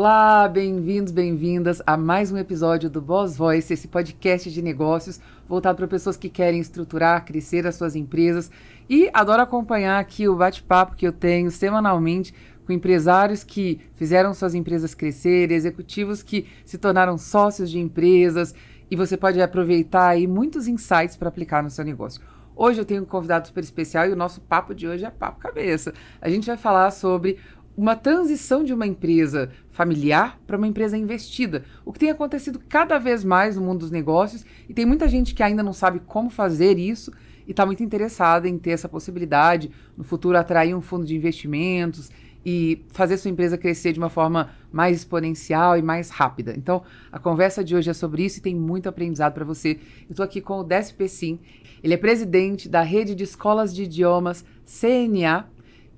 Olá, bem-vindos, bem-vindas a mais um episódio do Boss Voice, esse podcast de negócios voltado para pessoas que querem estruturar, crescer as suas empresas e adoro acompanhar aqui o bate-papo que eu tenho semanalmente com empresários que fizeram suas empresas crescer, executivos que se tornaram sócios de empresas e você pode aproveitar aí muitos insights para aplicar no seu negócio. Hoje eu tenho um convidado super especial e o nosso papo de hoje é papo cabeça. A gente vai falar sobre uma transição de uma empresa familiar para uma empresa investida, o que tem acontecido cada vez mais no mundo dos negócios e tem muita gente que ainda não sabe como fazer isso e está muito interessada em ter essa possibilidade, no futuro atrair um fundo de investimentos e fazer sua empresa crescer de uma forma mais exponencial e mais rápida. Então, a conversa de hoje é sobre isso e tem muito aprendizado para você. Eu estou aqui com o Décio Pessim, ele é presidente da rede de escolas de idiomas CNA.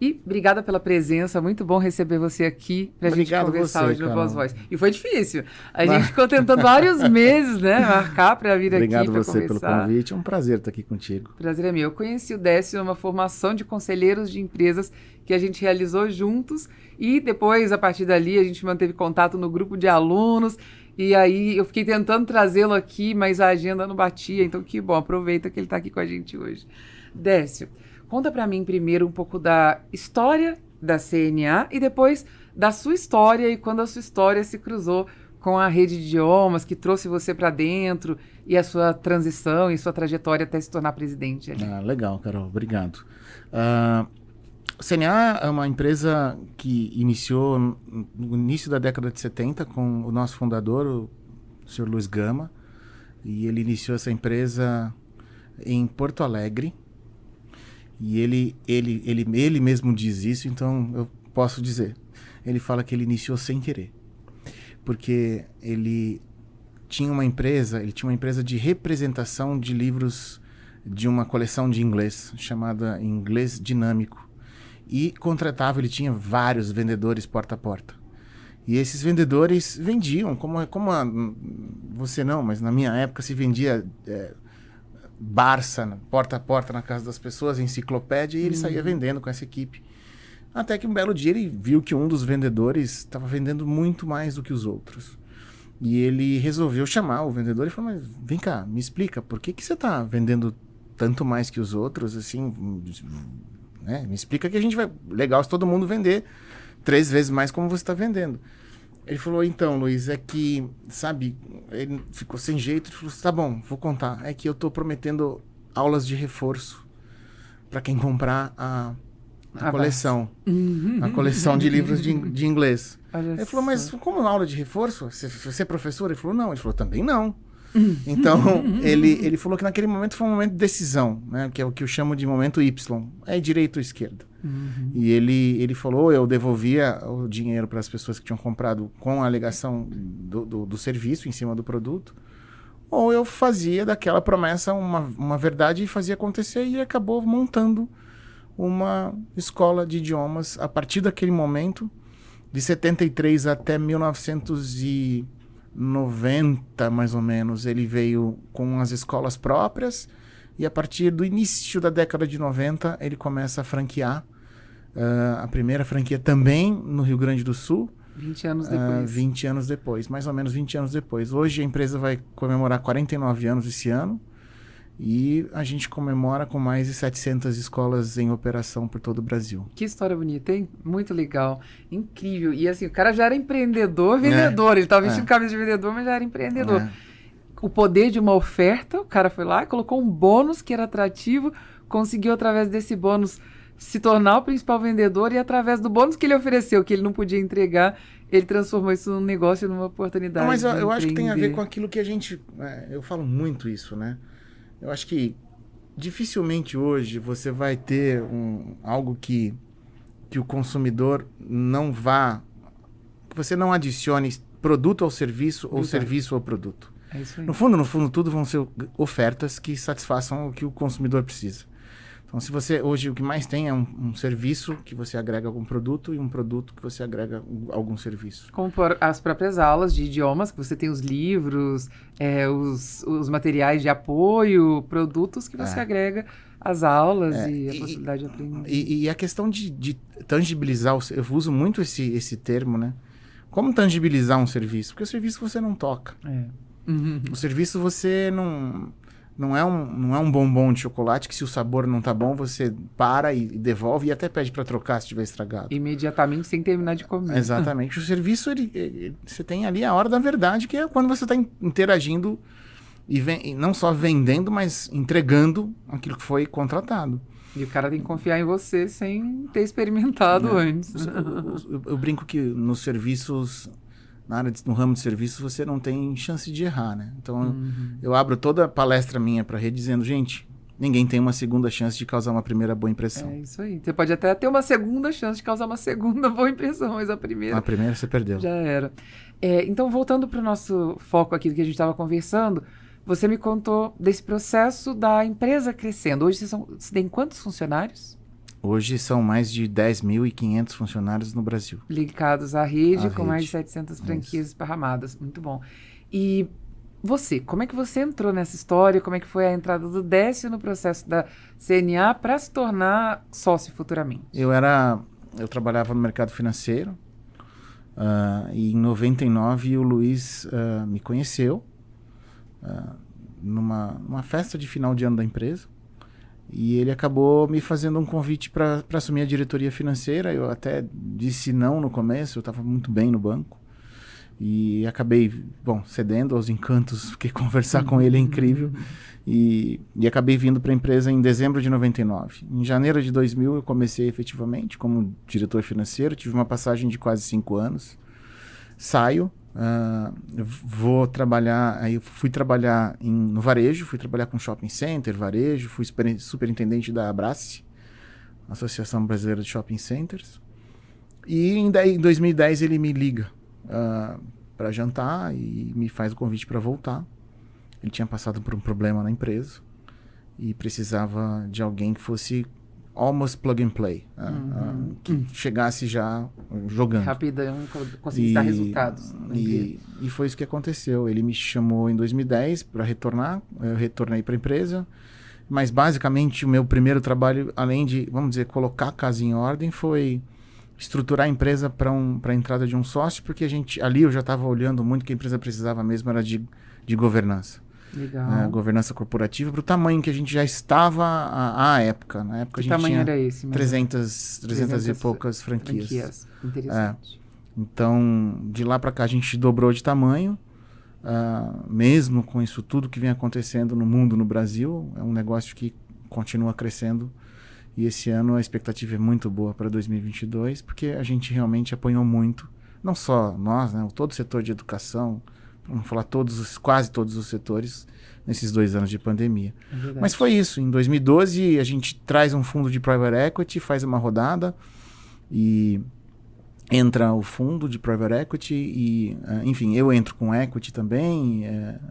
E obrigada pela presença, muito bom receber você aqui pra gente conversar hoje no Boss Voice. E foi difícil, a gente ficou tentando vários meses, né, marcar para vir aqui para conversar. Obrigado você pelo convite, é um prazer estar aqui contigo. Prazer é meu. Eu conheci o Décio numa formação de conselheiros de empresas que a gente realizou juntos e depois, a partir dali, a gente manteve contato no grupo de alunos e aí eu fiquei tentando trazê-lo aqui, mas a agenda não batia, então que bom, aproveita que ele está aqui com a gente hoje. Décio, conta para mim primeiro um pouco da história da CNA e depois da sua história e quando a sua história se cruzou com a rede de idiomas que trouxe você para dentro e a sua transição e sua trajetória até se tornar presidente. Legal, Carol, obrigado. A CNA é uma empresa que iniciou no início da década de 70 com o nosso fundador, o Sr. Luiz Gama, e ele iniciou essa empresa em Porto Alegre. E ele mesmo diz isso, então eu posso dizer. Ele fala que ele iniciou sem querer. Porque ele tinha uma empresa de representação de livros de uma coleção de inglês, chamada Inglês Dinâmico. E ele tinha vários vendedores porta a porta. E esses vendedores vendiam, você não, mas na minha época se vendia... Barça, porta a porta na casa das pessoas, enciclopédia, e ele saía vendendo com essa equipe. Até que um belo dia ele viu que um dos vendedores estava vendendo muito mais do que os outros. E ele resolveu chamar o vendedor e falou, mas vem cá, me explica, por que você está vendendo tanto mais que os outros? Assim, né? Me explica que a gente vai... Legal se todo mundo vender 3 vezes mais como você está vendendo. Ele falou, então, Luiz, é que, sabe, ele ficou sem jeito, ele falou, tá bom, vou contar. É que eu tô prometendo aulas de reforço para quem comprar a coleção. A coleção de livros de inglês. Ele falou, mas como aula de reforço? Você é professor? Ele falou, não. Ele falou, também não. Então, ele falou que naquele momento foi um momento de decisão, né? Que é o que eu chamo de momento Y. É direita ou esquerda. E ele falou, eu devolvia o dinheiro para as pessoas que tinham comprado com a alegação do serviço em cima do produto, ou eu fazia daquela promessa uma verdade e fazia acontecer, e acabou montando uma escola de idiomas a partir daquele momento, de 73 até 1990, mais ou menos. Ele veio com as escolas próprias e a partir do início da década de 90 ele começa a franquear. A primeira franquia também no Rio Grande do Sul. 20 anos depois. 20 anos depois, mais ou menos 20 anos depois. Hoje a empresa vai comemorar 49 anos esse ano e a gente comemora com mais de 700 escolas em operação por todo o Brasil. Que história bonita, hein? Muito legal. Incrível. E assim, o cara já era empreendedor, vendedor. Ele estava vestindo camisa de vendedor, mas já era empreendedor. O poder de uma oferta, o cara foi lá, colocou um bônus que era atrativo, conseguiu através desse bônus se tornar o principal vendedor e através do bônus que ele ofereceu, que ele não podia entregar, ele transformou isso num negócio, numa oportunidade. Mas eu acho que tem a ver com aquilo que a gente... eu falo muito isso, né? Eu acho que dificilmente hoje você vai ter algo que o consumidor não vá... Você não adicione produto ao serviço ou serviço ao produto. É isso aí. No fundo, tudo vão ser ofertas que satisfaçam o que o consumidor precisa. Então, se você, hoje, o que mais tem é um serviço que você agrega algum produto e um produto que você agrega algum serviço. Como as próprias aulas de idiomas, que você tem os livros, os materiais de apoio, produtos que você agrega às aulas e a possibilidade de aprender. E a questão de tangibilizar, eu uso muito esse termo, né? como tangibilizar um serviço? Porque o serviço você não toca. Uhum. O serviço você não é um bombom de chocolate que se o sabor não tá bom, você para e devolve e até pede para trocar se estiver estragado. Imediatamente, sem terminar de comer. Exatamente. O serviço, você tem ali a hora da verdade, que é quando você está interagindo e não só vendendo, mas entregando aquilo que foi contratado. E o cara tem que confiar em você sem ter experimentado antes. Eu brinco que nos serviços, no ramo de serviços, você não tem chance de errar, né? Então, eu abro toda a palestra minha para a rede dizendo, gente, ninguém tem uma segunda chance de causar uma primeira boa impressão. É isso aí. Você pode até ter uma segunda chance de causar uma segunda boa impressão, mas a primeira você perdeu. já era. Então, voltando para o nosso foco aqui do que a gente estava conversando, você me contou desse processo da empresa crescendo. Hoje você tem quantos funcionários? Hoje são mais de 10.500 funcionários no Brasil. Ligados à rede, com mais de 700 franquias esparramadas. Muito bom. E você, como é que você entrou nessa história? Como é que foi a entrada do Décio no processo da CNA para se tornar sócio futuramente? Eu trabalhava no mercado financeiro e em 99 o Luiz me conheceu numa festa de final de ano da empresa. E ele acabou me fazendo um convite para assumir a diretoria financeira. Eu até disse não no começo, eu estava muito bem no banco. E acabei, cedendo aos encantos, porque conversar com ele é incrível. E acabei vindo para a empresa em dezembro de 99. Em janeiro de 2000 eu comecei efetivamente como diretor financeiro. Tive uma passagem de quase 5 anos. Saio. Vou trabalhar, aí eu fui trabalhar no varejo, fui trabalhar com shopping center, varejo, fui superintendente da Abrace, Associação Brasileira de Shopping Centers, e em 2010 ele me liga para jantar e me faz o convite para voltar. Ele tinha passado por um problema na empresa e precisava de alguém que fosse almost plug and play, que chegasse já jogando. Rapidão, conseguisse dar resultados. E foi isso que aconteceu. Ele me chamou em 2010 para retornar, eu retornei para a empresa, mas basicamente o meu primeiro trabalho, além de, vamos dizer, colocar a casa em ordem, foi estruturar a empresa para a entrada de um sócio, porque ali eu já estava olhando muito que a empresa precisava mesmo era de governança. Legal. Governança corporativa para o tamanho que a gente já estava à época. Na época que a gente tamanho tinha era esse? 300 e poucas franquias. Interessante. Então, de lá para cá a gente dobrou de tamanho, mesmo com isso tudo que vem acontecendo no mundo, no Brasil. É um negócio que continua crescendo e esse ano a expectativa é muito boa para 2022, porque a gente realmente apanhou muito, não só nós, né, todo o setor de educação, vamos falar quase todos os setores nesses 2 anos de pandemia. Mas foi isso. Em 2012, a gente traz um fundo de private equity, faz uma rodada e entra o fundo de private equity e, enfim, eu entro com equity também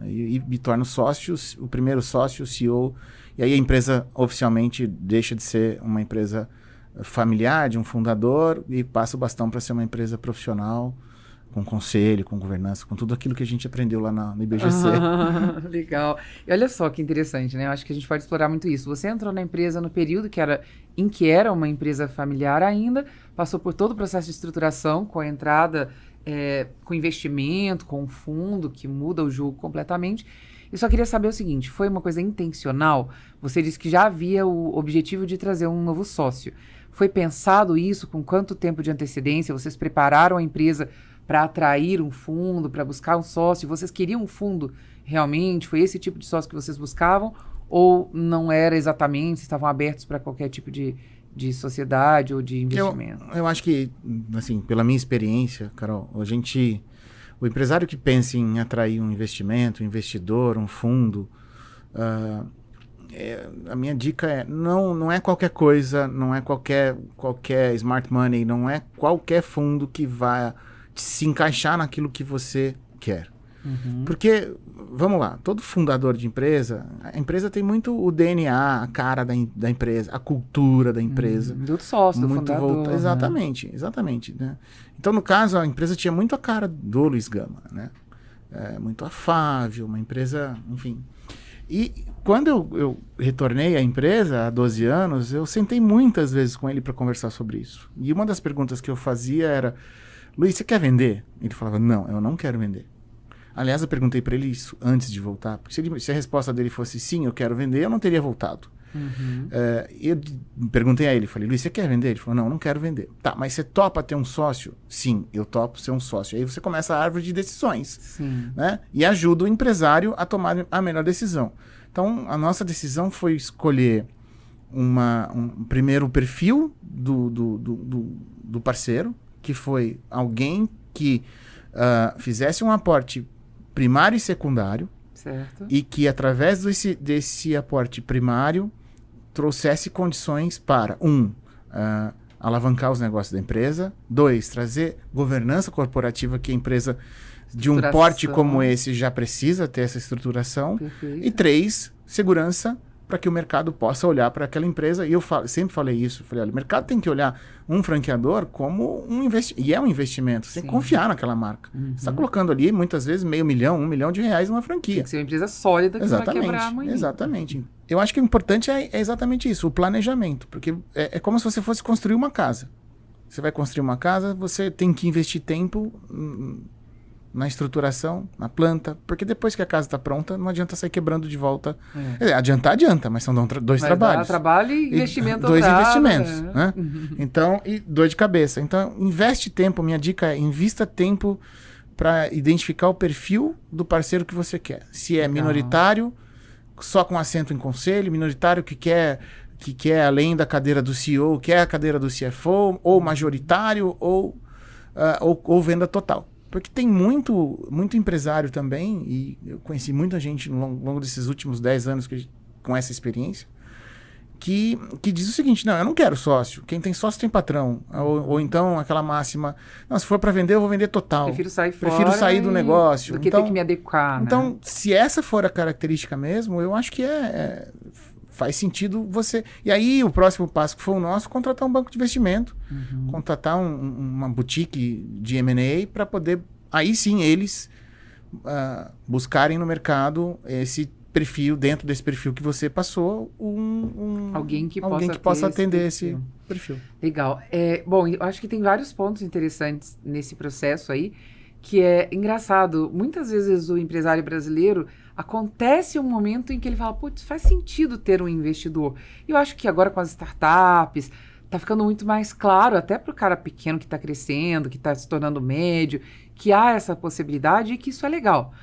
e me torno sócio, o primeiro sócio, CEO. E aí a empresa oficialmente deixa de ser uma empresa familiar, de um fundador, e passa o bastão para ser uma empresa profissional, com conselho, com governança, com tudo aquilo que a gente aprendeu lá no IBGC. Legal. E olha só que interessante, né? Eu acho que a gente pode explorar muito isso. Você entrou na empresa no período em que era uma empresa familiar ainda, passou por todo o processo de estruturação, com a entrada, com investimento, com o fundo, que muda o jogo completamente. Eu só queria saber o seguinte, foi uma coisa intencional? Você disse que já havia o objetivo de trazer um novo sócio. Foi pensado isso? Com quanto tempo de antecedência? Vocês prepararam a empresa para atrair um fundo, para buscar um sócio? Vocês queriam um fundo realmente? Foi esse tipo de sócio que vocês buscavam? Ou não era exatamente? Vocês estavam abertos para qualquer tipo de sociedade ou de investimento? Eu acho que, assim, pela minha experiência, Carol, o empresário que pensa em atrair um investimento, um investidor, um fundo, a minha dica é, não é qualquer coisa, não é qualquer smart money, não é qualquer fundo que vai se encaixar naquilo que você quer. Porque, vamos lá, todo fundador de empresa, a empresa tem muito o DNA, a cara da empresa, a cultura da empresa. Do sócio, do fundador. Exatamente. Né? Então, no caso, a empresa tinha muito a cara do Luiz Gama, né? Muito afável, uma empresa, enfim. E quando eu retornei à empresa há 12 anos, eu sentei muitas vezes com ele para conversar sobre isso. E uma das perguntas que eu fazia era, Luiz, você quer vender? Ele falava, não, eu não quero vender. Aliás, eu perguntei para ele isso antes de voltar, porque se a resposta dele fosse sim, eu quero vender, eu não teria voltado. Eu perguntei a ele, falei, Luiz, você quer vender? Ele falou, não, eu não quero vender. Tá, mas você topa ter um sócio? Sim, eu topo ser um sócio. Aí você começa a árvore de decisões. Sim. Né? E ajuda o empresário a tomar a melhor decisão. Então, a nossa decisão foi escolher primeiro o perfil do parceiro, que foi alguém que fizesse um aporte primário e secundário, certo. e que, através desse aporte primário, trouxesse condições para, alavancar os negócios da empresa, 2, trazer governança corporativa, que a empresa de um porte como esse já precisa ter essa estruturação, Perfeito. e 3, segurança, para que o mercado possa olhar para aquela empresa. E eu sempre falei isso. Falei, olha, o mercado tem que olhar um franqueador como um investimento. E é um investimento. Você tem que confiar naquela marca. Você está colocando ali, muitas vezes, R$500.000, R$1 milhão numa franquia. Tem que ser uma empresa sólida que vai quebrar amanhã. Exatamente. Eu acho que o importante é exatamente isso, o planejamento. Porque é como se você fosse construir uma casa. Você vai construir uma casa, você tem que investir tempo na estruturação, na planta, porque depois que a casa está pronta, não adianta sair quebrando de volta. Adianta, mas são dois trabalhos. Trabalho e investimento. Dois investimentos, né? Então, e dor de cabeça. Então, investe tempo, minha dica é invista tempo para identificar o perfil do parceiro que você quer. Se é minoritário, só com assento em conselho, minoritário que quer além da cadeira do CEO, quer a cadeira do CFO, ou majoritário, ou venda total. Porque tem muito empresário também, e eu conheci muita gente ao longo desses últimos 10 anos com essa experiência, que diz o seguinte, não, eu não quero sócio. Quem tem sócio tem patrão. Ou então aquela máxima, não, se for para vender, eu vou vender total. Prefiro sair fora. Prefiro sair do negócio. Do que ter que me adequar, né? Então, se essa for a característica mesmo, eu acho que faz sentido você... E aí, o próximo passo que foi o nosso, contratar um banco de investimento, contratar uma boutique de M&A para poder, aí sim, eles buscarem no mercado esse perfil, dentro desse perfil que você passou, alguém que possa atender esse perfil. Legal. Bom, eu acho que tem vários pontos interessantes nesse processo aí, que é engraçado. Muitas vezes o empresário brasileiro acontece um momento em que ele fala, putz, faz sentido ter um investidor. E eu acho que agora com as startups está ficando muito mais claro, até para o cara pequeno que está crescendo, que está se tornando médio, que há essa possibilidade e que isso é legal.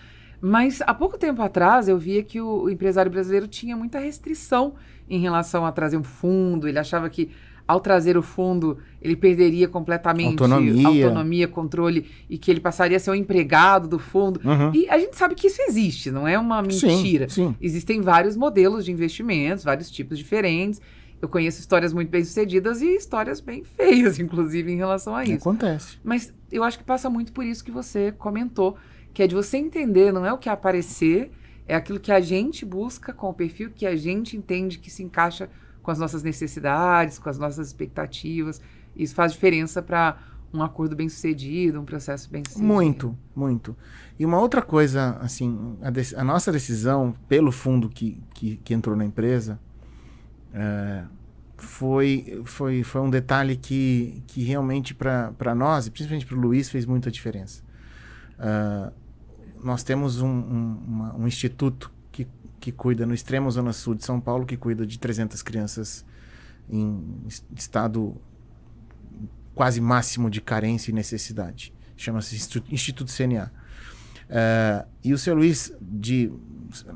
Mas há pouco tempo atrás eu via que o empresário brasileiro tinha muita restrição em relação a trazer um fundo. Ele achava que ao trazer o fundo, ele perderia completamente autonomia, controle, e que ele passaria a ser um empregado do fundo. E a gente sabe que isso existe, não é uma mentira. Sim. Existem vários modelos de investimentos, vários tipos diferentes. Eu conheço histórias muito bem-sucedidas e histórias bem feias, inclusive, em relação a isso. Acontece. Mas eu acho que passa muito por isso que você comentou, que é de você entender, não é o que aparecer, é aquilo que a gente busca com o perfil que a gente entende que se encaixa com as nossas necessidades, com as nossas expectativas. Isso faz diferença para um acordo bem-sucedido, um processo bem-sucedido. Muito, muito. E uma outra coisa, assim, a nossa decisão pelo fundo que entrou na empresa foi um detalhe que realmente para nós, e principalmente para o Luiz, fez muita diferença. Nós temos um instituto que cuida no extremo zona sul de São Paulo, que cuida de 300 crianças em estado quase máximo de carência e necessidade. Chama-se Instituto CNA. E o seu Luiz, de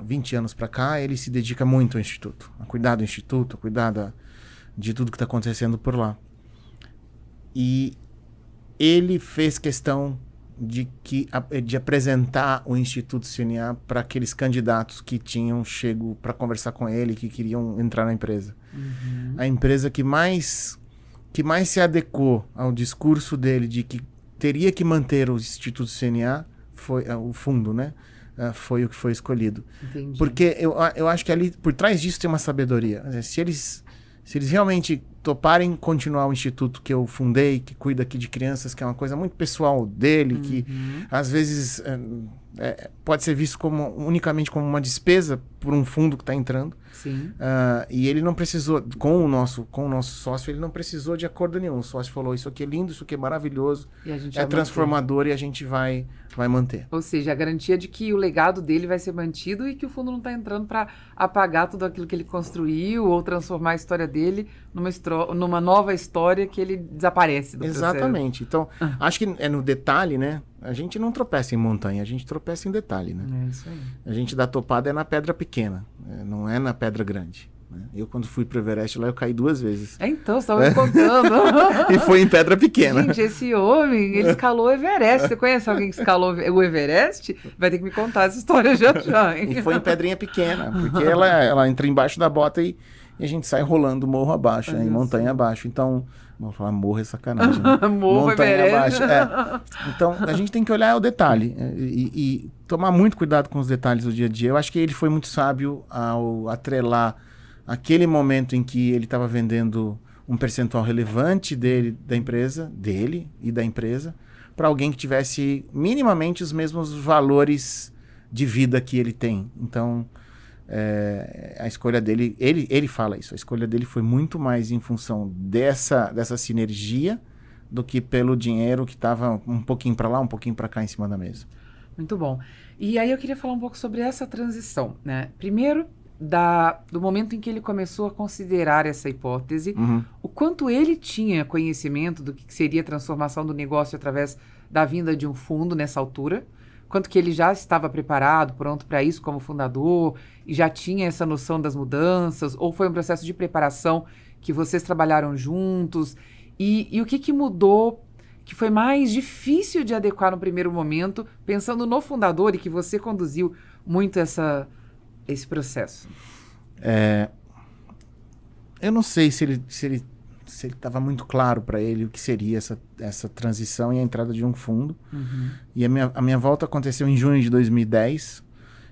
20 anos para cá, ele se dedica muito ao Instituto, a cuidar do Instituto, a cuidar de tudo que está acontecendo por lá. E ele fez questão de apresentar o Instituto CNA para aqueles candidatos que tinham chego para conversar com ele, que queriam entrar na empresa. A empresa que mais se adequou ao discurso dele de que teria que manter o Instituto CNA foi o fundo, né? Foi o que foi escolhido. Entendi. Porque eu acho que ali por trás disso tem uma sabedoria. Se eles realmente toparem continuar o instituto que eu fundei, que cuida aqui de crianças, que é uma coisa muito pessoal dele, que às vezes pode ser visto unicamente como uma despesa por um fundo que está entrando. Sim. E ele não precisou, com o nosso sócio, ele não precisou de acordo nenhum. O sócio falou, isso aqui é lindo, isso aqui é maravilhoso, é transformador e a gente vai manter. Ou seja, a garantia de que o legado dele vai ser mantido e que o fundo não está entrando para apagar tudo aquilo que ele construiu ou transformar a história dele numa nova história que ele desaparece do processo. Exatamente. Então, acho que é no detalhe, né? A gente não tropeça em montanha, a gente tropeça em detalhe, né? É isso aí. A gente dá topada na pedra pequena, não é na pedra grande. Né? Eu, quando fui pro Everest lá, eu caí 2 vezes. Então, você estava me contando. E foi em pedra pequena. Gente, esse homem, ele escalou o Everest. Você conhece alguém que escalou o Everest? Vai ter que me contar essa história já, hein? E foi em pedrinha pequena, porque ela entra embaixo da bota e a gente sai rolando morro abaixo, né? Em montanha abaixo. Então, vamos falar morro é sacanagem. Né? Morro montanha Everest. abaixo. Então, a gente tem que olhar o detalhe e tomar muito cuidado com os detalhes do dia a dia. Eu acho que ele foi muito sábio ao atrelar aquele momento em que ele estava vendendo um percentual relevante dele e da empresa, para alguém que tivesse minimamente os mesmos valores de vida que ele tem. Então, a escolha dele, ele fala isso, a escolha dele foi muito mais em função dessa sinergia do que pelo dinheiro que estava um pouquinho para lá, um pouquinho para cá em cima da mesa. Muito bom. E aí eu queria falar um pouco sobre essa transição, né? Primeiro, do momento em que ele começou a considerar essa hipótese, o quanto ele tinha conhecimento do que seria a transformação do negócio através da vinda de um fundo nessa altura, quanto que ele já estava preparado, pronto para isso como fundador, e já tinha essa noção das mudanças, ou foi um processo de preparação que vocês trabalharam juntos, e o que mudou, que foi mais difícil de adequar no primeiro momento, pensando no fundador e que você conduziu muito esse processo? Eu não sei se ele estava muito claro para ele o que seria essa transição e a entrada de um fundo. E a minha volta aconteceu em junho de 2010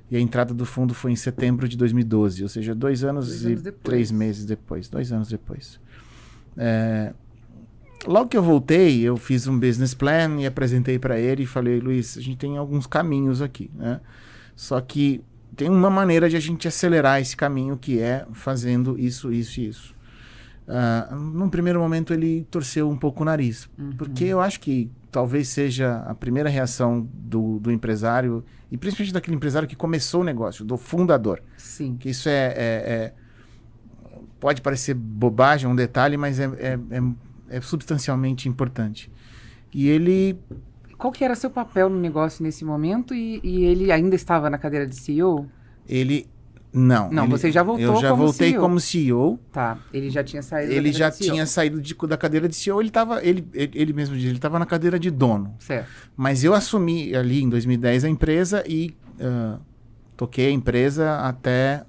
e a entrada do fundo foi em setembro de 2012, ou seja, 2 anos e 3 meses depois. 2 anos depois. Logo que eu voltei, eu fiz um business plan e apresentei para ele e falei, Luiz, a gente tem alguns caminhos aqui, né? Só que tem uma maneira de a gente acelerar esse caminho, que é fazendo isso, isso e isso. Num primeiro momento ele torceu um pouco o nariz, porque eu acho que talvez seja a primeira reação do empresário, e principalmente daquele empresário que começou o negócio, do fundador. Sim. Que isso pode parecer bobagem, um detalhe, mas é substancialmente importante. E ele... Qual que era seu papel no negócio nesse momento? E ele ainda estava na cadeira de CEO? Não, você já voltou como CEO. Eu já voltei como CEO. Tá, ele já tinha saído Ele já tinha saído da cadeira de CEO, ele mesmo diz, ele estava na cadeira de dono. Certo. Mas eu assumi ali em 2010 a empresa e toquei a empresa até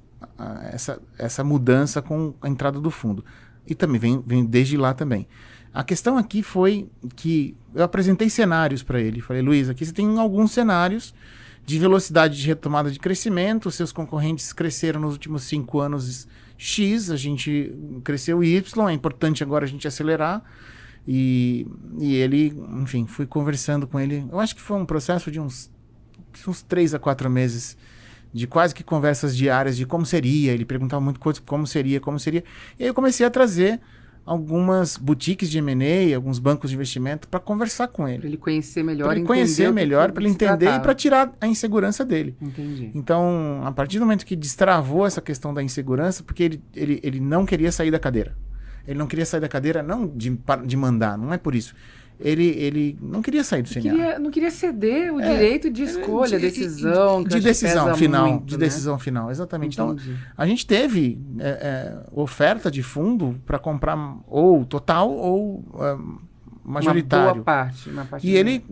essa mudança com a entrada do fundo. E também vem desde lá também. A questão aqui foi que eu apresentei cenários para ele. Falei, Luiz, aqui você tem alguns cenários de velocidade de retomada de crescimento. Seus concorrentes cresceram nos últimos 5 anos X, a gente cresceu Y, é importante agora a gente acelerar. E ele, enfim, fui conversando com ele. Eu acho que foi um processo de uns 3 a 4 meses de quase que conversas diárias de como seria. Ele perguntava muito como seria. E aí eu comecei a trazer algumas boutiques de M&A, alguns bancos de investimento para conversar com ele. Para ele conhecer melhor, para ele conhecer melhor, para ele entender e para tirar a insegurança dele. Entendi. Então, a partir do momento que destravou essa questão da insegurança, porque ele não queria sair da cadeira. Ele não queria sair da cadeira não de mandar, não é por isso. Ele não queria sair do CNA. Não queria ceder o direito de escolha, decisão. De decisão final. Muito, de né? decisão final, exatamente. Entendi. Então, a gente teve oferta de fundo para comprar ou total ou majoritário. Uma parte. E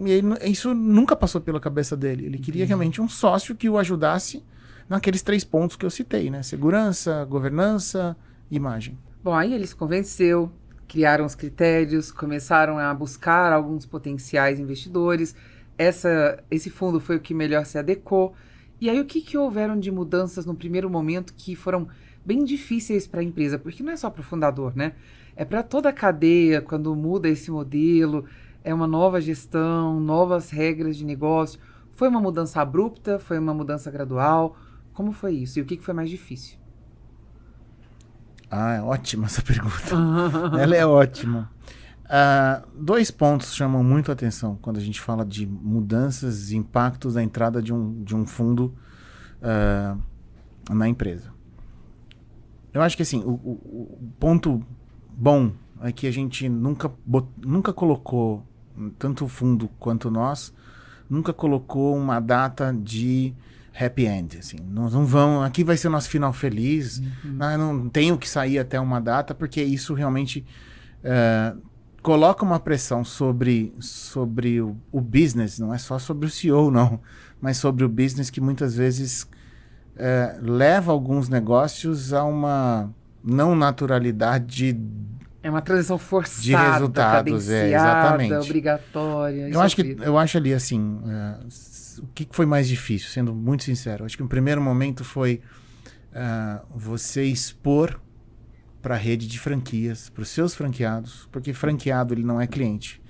isso nunca passou pela cabeça dele. Ele queria realmente um sócio que o ajudasse naqueles 3 pontos que eu citei, né? Segurança, governança, imagem. Bom, aí ele se convenceu, criaram os critérios, começaram a buscar alguns potenciais investidores. Esse fundo foi o que melhor se adequou. E aí o que houveram de mudanças no primeiro momento que foram bem difíceis para a empresa? Porque não é só para o fundador, né? É para toda a cadeia, quando muda esse modelo, é uma nova gestão, novas regras de negócio. Foi uma mudança abrupta? Foi uma mudança gradual? Como foi isso? E o que foi mais difícil? É ótima essa pergunta. Ela é ótima. 2 pontos chamam muito a atenção quando a gente fala de mudanças e impactos da entrada de um fundo na empresa. Eu acho que assim, o ponto bom é que a gente nunca colocou, tanto o fundo quanto nós, nunca colocou uma data de happy end, assim. Nós não vamos, aqui vai ser o nosso final feliz, não tenho que sair até uma data, porque isso realmente coloca uma pressão sobre o business, não é só sobre o CEO, não, mas sobre o business, que muitas vezes leva alguns negócios a uma não naturalidade. É uma transição forçada, de resultados, exatamente. Obrigatória. Eu acho ali assim, o que foi mais difícil, sendo muito sincero? Acho que o primeiro momento foi você expor para a rede de franquias, para os seus franqueados, porque franqueado ele não é cliente,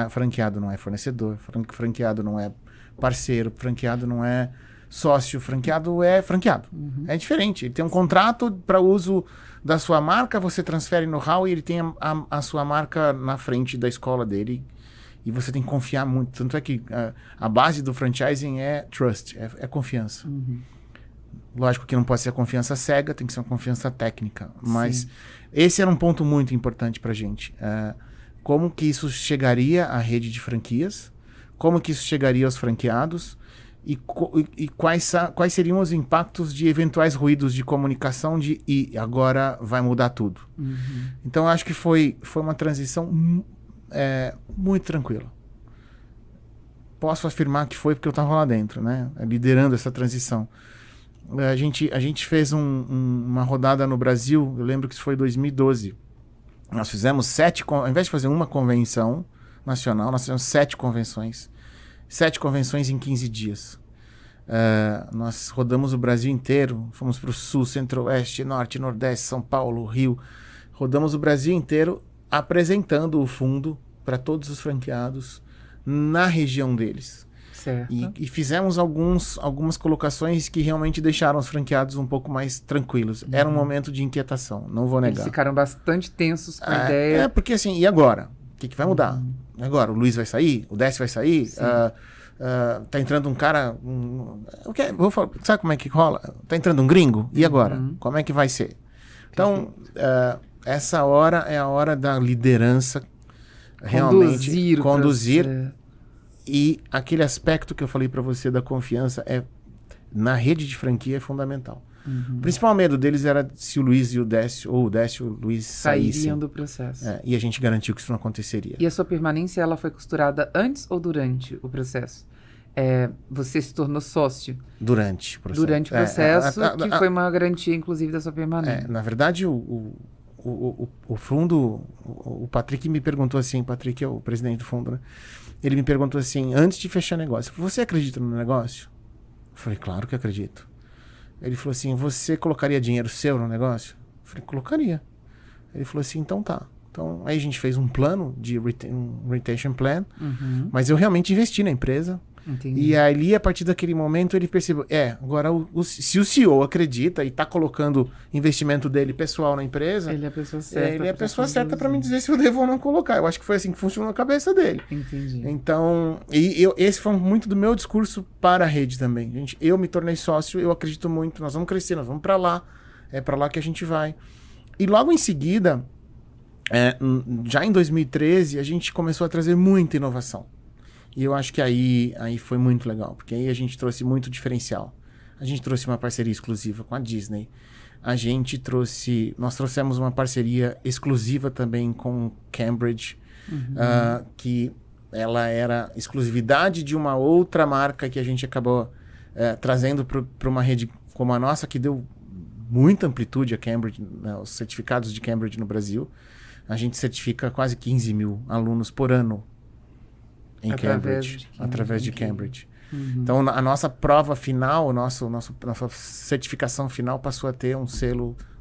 franqueado não é fornecedor, franqueado não é parceiro, franqueado não é sócio, franqueado é franqueado. É diferente, ele tem um contrato para uso da sua marca, você transfere know-how e ele tem a sua marca na frente da escola dele e você tem que confiar muito. Tanto é que a base do franchising é trust, é confiança. Lógico que não pode ser a confiança cega, tem que ser uma confiança técnica. Mas esse era um ponto muito importante para a gente. Como que isso chegaria à rede de franquias, como que isso chegaria aos franqueados e quais seriam os impactos de eventuais ruídos de comunicação e agora vai mudar tudo. Então, eu acho que foi uma transição muito tranquila. Posso afirmar que foi porque eu estava lá dentro, né? Liderando essa transição. A gente fez uma rodada no Brasil, eu lembro que isso foi em 2012. Nós fizemos ao invés de fazer uma convenção nacional, nós fizemos 7 convenções. 7 convenções em 15 dias. Nós rodamos o Brasil inteiro, fomos para o Sul, Centro-Oeste, Norte, Nordeste, São Paulo, Rio. Rodamos o Brasil inteiro apresentando o fundo para todos os franqueados na região deles. Certo. E fizemos algumas colocações que realmente deixaram os franqueados um pouco mais tranquilos. Era um momento de inquietação, não vou negar. Eles ficaram bastante tensos com a ideia. Porque assim, e agora? O que vai mudar? Agora, o Luiz vai sair? O Décio vai sair? Tá entrando um cara... sabe como é que rola? Tá entrando um gringo? E agora? Como é que vai ser? Então, essa hora é a hora da liderança realmente conduzir. E aquele aspecto que eu falei para você da confiança na rede de franquia é fundamental. O principal medo deles era se o Luiz e o Décio, ou o Décio e o Luiz sairiam do processo. E a gente garantiu que isso não aconteceria. E a sua permanência, ela foi costurada antes ou durante o processo? Você se tornou sócio? Durante o processo. Durante o processo, que foi uma garantia, inclusive, da sua permanência. Na verdade, o fundo, o Patrick me perguntou assim, Patrick é o presidente do fundo, né? Ele me perguntou assim, antes de fechar negócio, você acredita no negócio? Eu falei, claro que acredito. Ele falou assim, você colocaria dinheiro seu no negócio? Eu falei, colocaria. Ele falou assim, então tá. Então, aí a gente fez um plano de retention plan, mas eu realmente investi na empresa. Entendi. E ali, a partir daquele momento, ele percebeu, agora se o CEO acredita e está colocando investimento dele pessoal na empresa, ele é a pessoa certa. Ele é a pessoa certa para me dizer se eu devo ou não colocar. Eu acho que foi assim que funcionou na cabeça dele. Entendi. Então, esse foi muito do meu discurso para a rede também. Gente, eu me tornei sócio, eu acredito muito, nós vamos crescer, nós vamos para lá, é para lá que a gente vai. E logo em seguida, já em 2013, a gente começou a trazer muita inovação. E eu acho que aí foi muito legal, porque aí a gente trouxe muito diferencial. A gente trouxe uma parceria exclusiva com a Disney. Nós trouxemos uma parceria exclusiva também com Cambridge, que ela era exclusividade de uma outra marca que a gente acabou trazendo para uma rede como a nossa, que deu muita amplitude a Cambridge, né, os certificados de Cambridge no Brasil. A gente certifica quase 15 mil alunos por ano em através de Cambridge. Então, a nossa prova final, nossa certificação final passou a ter um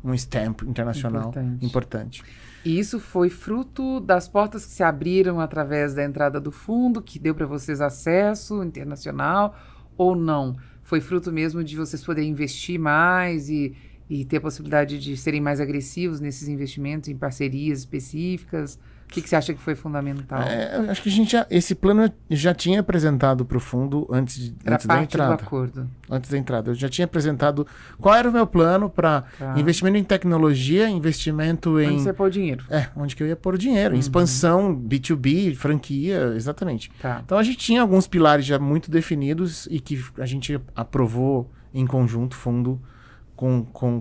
um stamp internacional importante. E isso foi fruto das portas que se abriram através da entrada do fundo, que deu para vocês acesso internacional, ou não? Foi fruto mesmo de vocês poderem investir mais e ter a possibilidade de serem mais agressivos nesses investimentos, em parcerias específicas? O que você acha que foi fundamental? Eu acho que esse plano eu já tinha apresentado para o fundo antes da entrada. Do acordo. Antes da entrada. Eu já tinha apresentado qual era o meu plano para investimento em tecnologia, investimento em... Onde você ia pôr o dinheiro. Onde que eu ia pôr o dinheiro. Em expansão, B2B, franquia, exatamente. Então a gente tinha alguns pilares já muito definidos e que a gente aprovou em conjunto, fundo,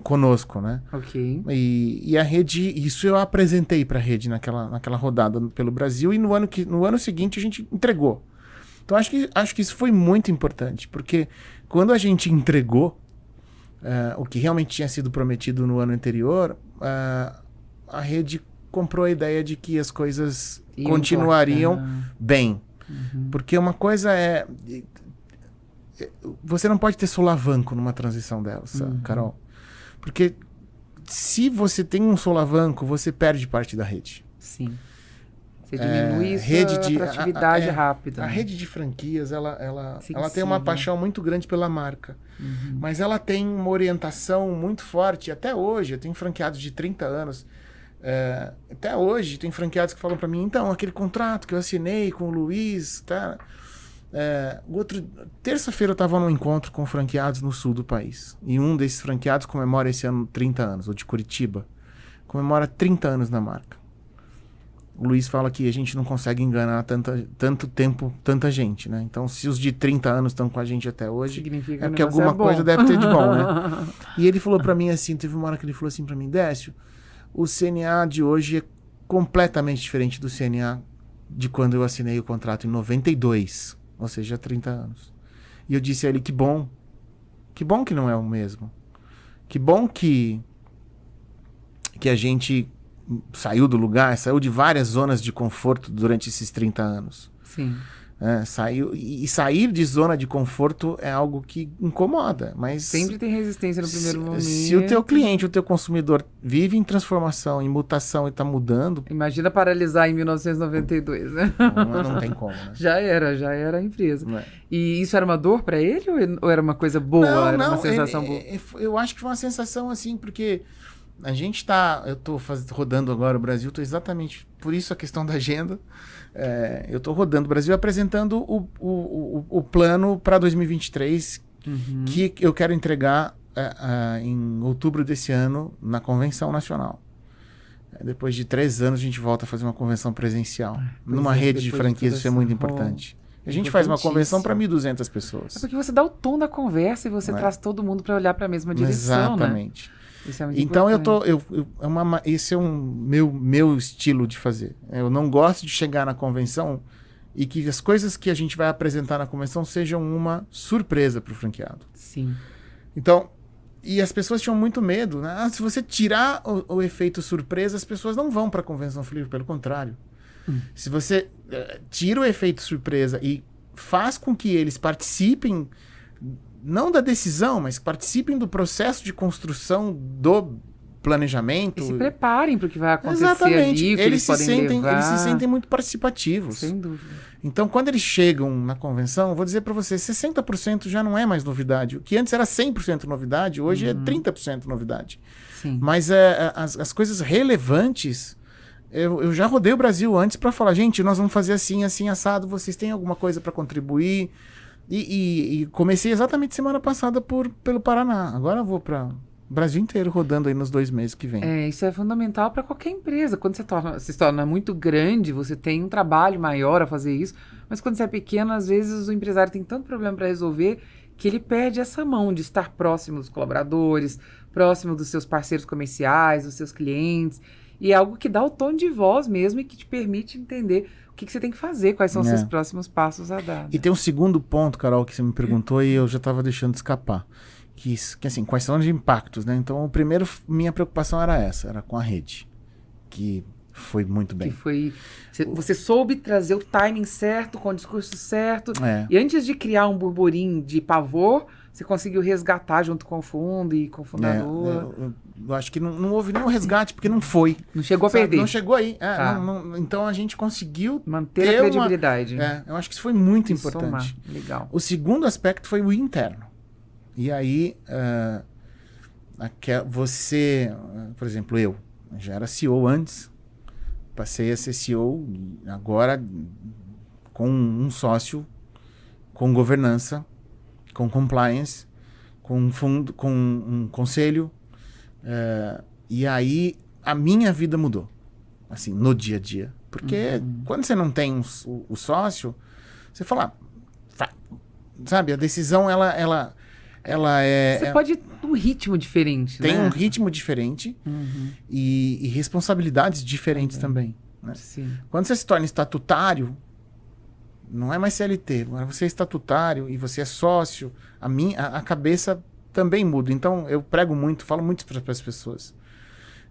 conosco, né? Ok. E a rede, isso eu apresentei para a rede naquela rodada pelo Brasil, e no ano seguinte a gente entregou. Então acho que isso foi muito importante, porque quando a gente entregou o que realmente tinha sido prometido no ano anterior, a rede comprou a ideia de que as coisas continuariam bem. Porque uma coisa você não pode ter solavanco numa transição dessa, Carol. Porque se você tem um solavanco, você perde parte da rede. Sim. Você diminui a atratividade rápida. A rede de franquias, ela tem uma paixão muito grande pela marca. Mas ela tem uma orientação muito forte. Até hoje, eu tenho franqueados de 30 anos. Até hoje, tem franqueados que falam para mim, então, aquele contrato que eu assinei com o Luiz, tá... terça-feira eu estava num encontro com franqueados no sul do país. E um desses franqueados comemora esse ano 30 anos, o de Curitiba. Comemora 30 anos na marca. O Luiz fala que a gente não consegue enganar tanto tempo, tanta gente, né? Então, se os de 30 anos estão com a gente até hoje, significa é porque alguma coisa deve ter de bom, né? E ele falou para mim assim, teve uma hora que ele falou assim para mim, Décio, o CNA de hoje é completamente diferente do CNA de quando eu assinei o contrato em 92. Ou seja, 30 anos. E eu disse a ele, que bom que não é o mesmo. Que bom que a gente saiu do lugar, saiu de várias zonas de conforto durante esses 30 anos. Sim. Sair de zona de conforto é algo que incomoda, mas... Sempre tem resistência no primeiro momento. Se o teu cliente, o teu consumidor vive em transformação, em mutação e está mudando... Imagina paralisar em 1992, né? Não tem como, né? Já era a empresa. E isso era uma dor para ele ou era uma coisa boa? Era uma sensação boa? Eu acho que foi uma sensação assim, porque... eu estou rodando agora o Brasil, estou exatamente por isso a questão da agenda. Eu estou rodando o Brasil apresentando o plano para 2023, que eu quero entregar em outubro desse ano na Convenção Nacional. Depois de 3 anos a gente volta a fazer uma convenção presencial. Numa rede de franquias, isso é muito importante. A gente faz uma convenção para 1.200 pessoas. É porque você dá o tom da conversa e você traz todo mundo para olhar para a mesma direção, exatamente. Né? Isso é muito então importante. esse é meu estilo de fazer. Eu não gosto de chegar na convenção e que as coisas que a gente vai apresentar na convenção sejam uma surpresa para o franqueado. Sim. Então, e as pessoas tinham muito medo, né? Se você tirar o efeito surpresa, as pessoas não vão para a convenção Flip, pelo contrário. Se você tira o efeito surpresa e faz com que eles participem, não da decisão, mas participem do processo de construção do planejamento. E se preparem para o que vai acontecer. Exatamente. Ali, o que eles podem levar. Eles se sentem muito participativos. Sem dúvida. Então, quando eles chegam na convenção, eu vou dizer para você, 60% já não é mais novidade. O que antes era 100% novidade, hoje é 30% novidade. Sim. Mas as coisas relevantes... Eu já rodei o Brasil antes para falar, gente, nós vamos fazer assim, assim, assado, vocês têm alguma coisa para contribuir? E comecei exatamente semana passada pelo Paraná. Agora eu vou para o Brasil inteiro rodando aí nos 2 meses que vem. Isso é fundamental para qualquer empresa. Quando se torna muito grande, você tem um trabalho maior a fazer isso. Mas quando você é pequeno, às vezes o empresário tem tanto problema para resolver que ele perde essa mão de estar próximo dos colaboradores, próximo dos seus parceiros comerciais, dos seus clientes. E é algo que dá o tom de voz mesmo e que te permite entender o que você tem que fazer, quais são os seus próximos passos a dar. E tem um segundo ponto, Carol, que você me perguntou e eu já estava deixando de escapar. Que assim, quais são os impactos, né? Então, o primeiro, minha preocupação era com a rede. Que foi muito bem. Você soube trazer o timing certo, com o discurso certo. E antes de criar um burburinho de pavor, você conseguiu resgatar junto com o fundo e com o fundador. eu acho que não houve nenhum resgate, porque não foi. Não chegou a Sabe? perder. Não chegou aí. Tá. Então a gente conseguiu Manter ter a credibilidade. eu acho que isso foi muito E importante. somar. Legal. O segundo aspecto foi o interno. E aí, você, por exemplo, eu já era CEO antes, passei a ser CEO agora com um sócio, com governança, com compliance, com um fundo, com um conselho. E aí a minha vida mudou, assim, no dia a dia. Porque quando você não tem o sócio, você fala, sabe, a decisão, ela é... Você pode ter um ritmo diferente, tem né? um ritmo diferente e responsabilidades diferentes também. Né? Sim. Quando você se torna estatutário, não é mais CLT, agora você é estatutário e você é sócio, a cabeça também muda. Então, eu prego muito, falo muito para as pessoas.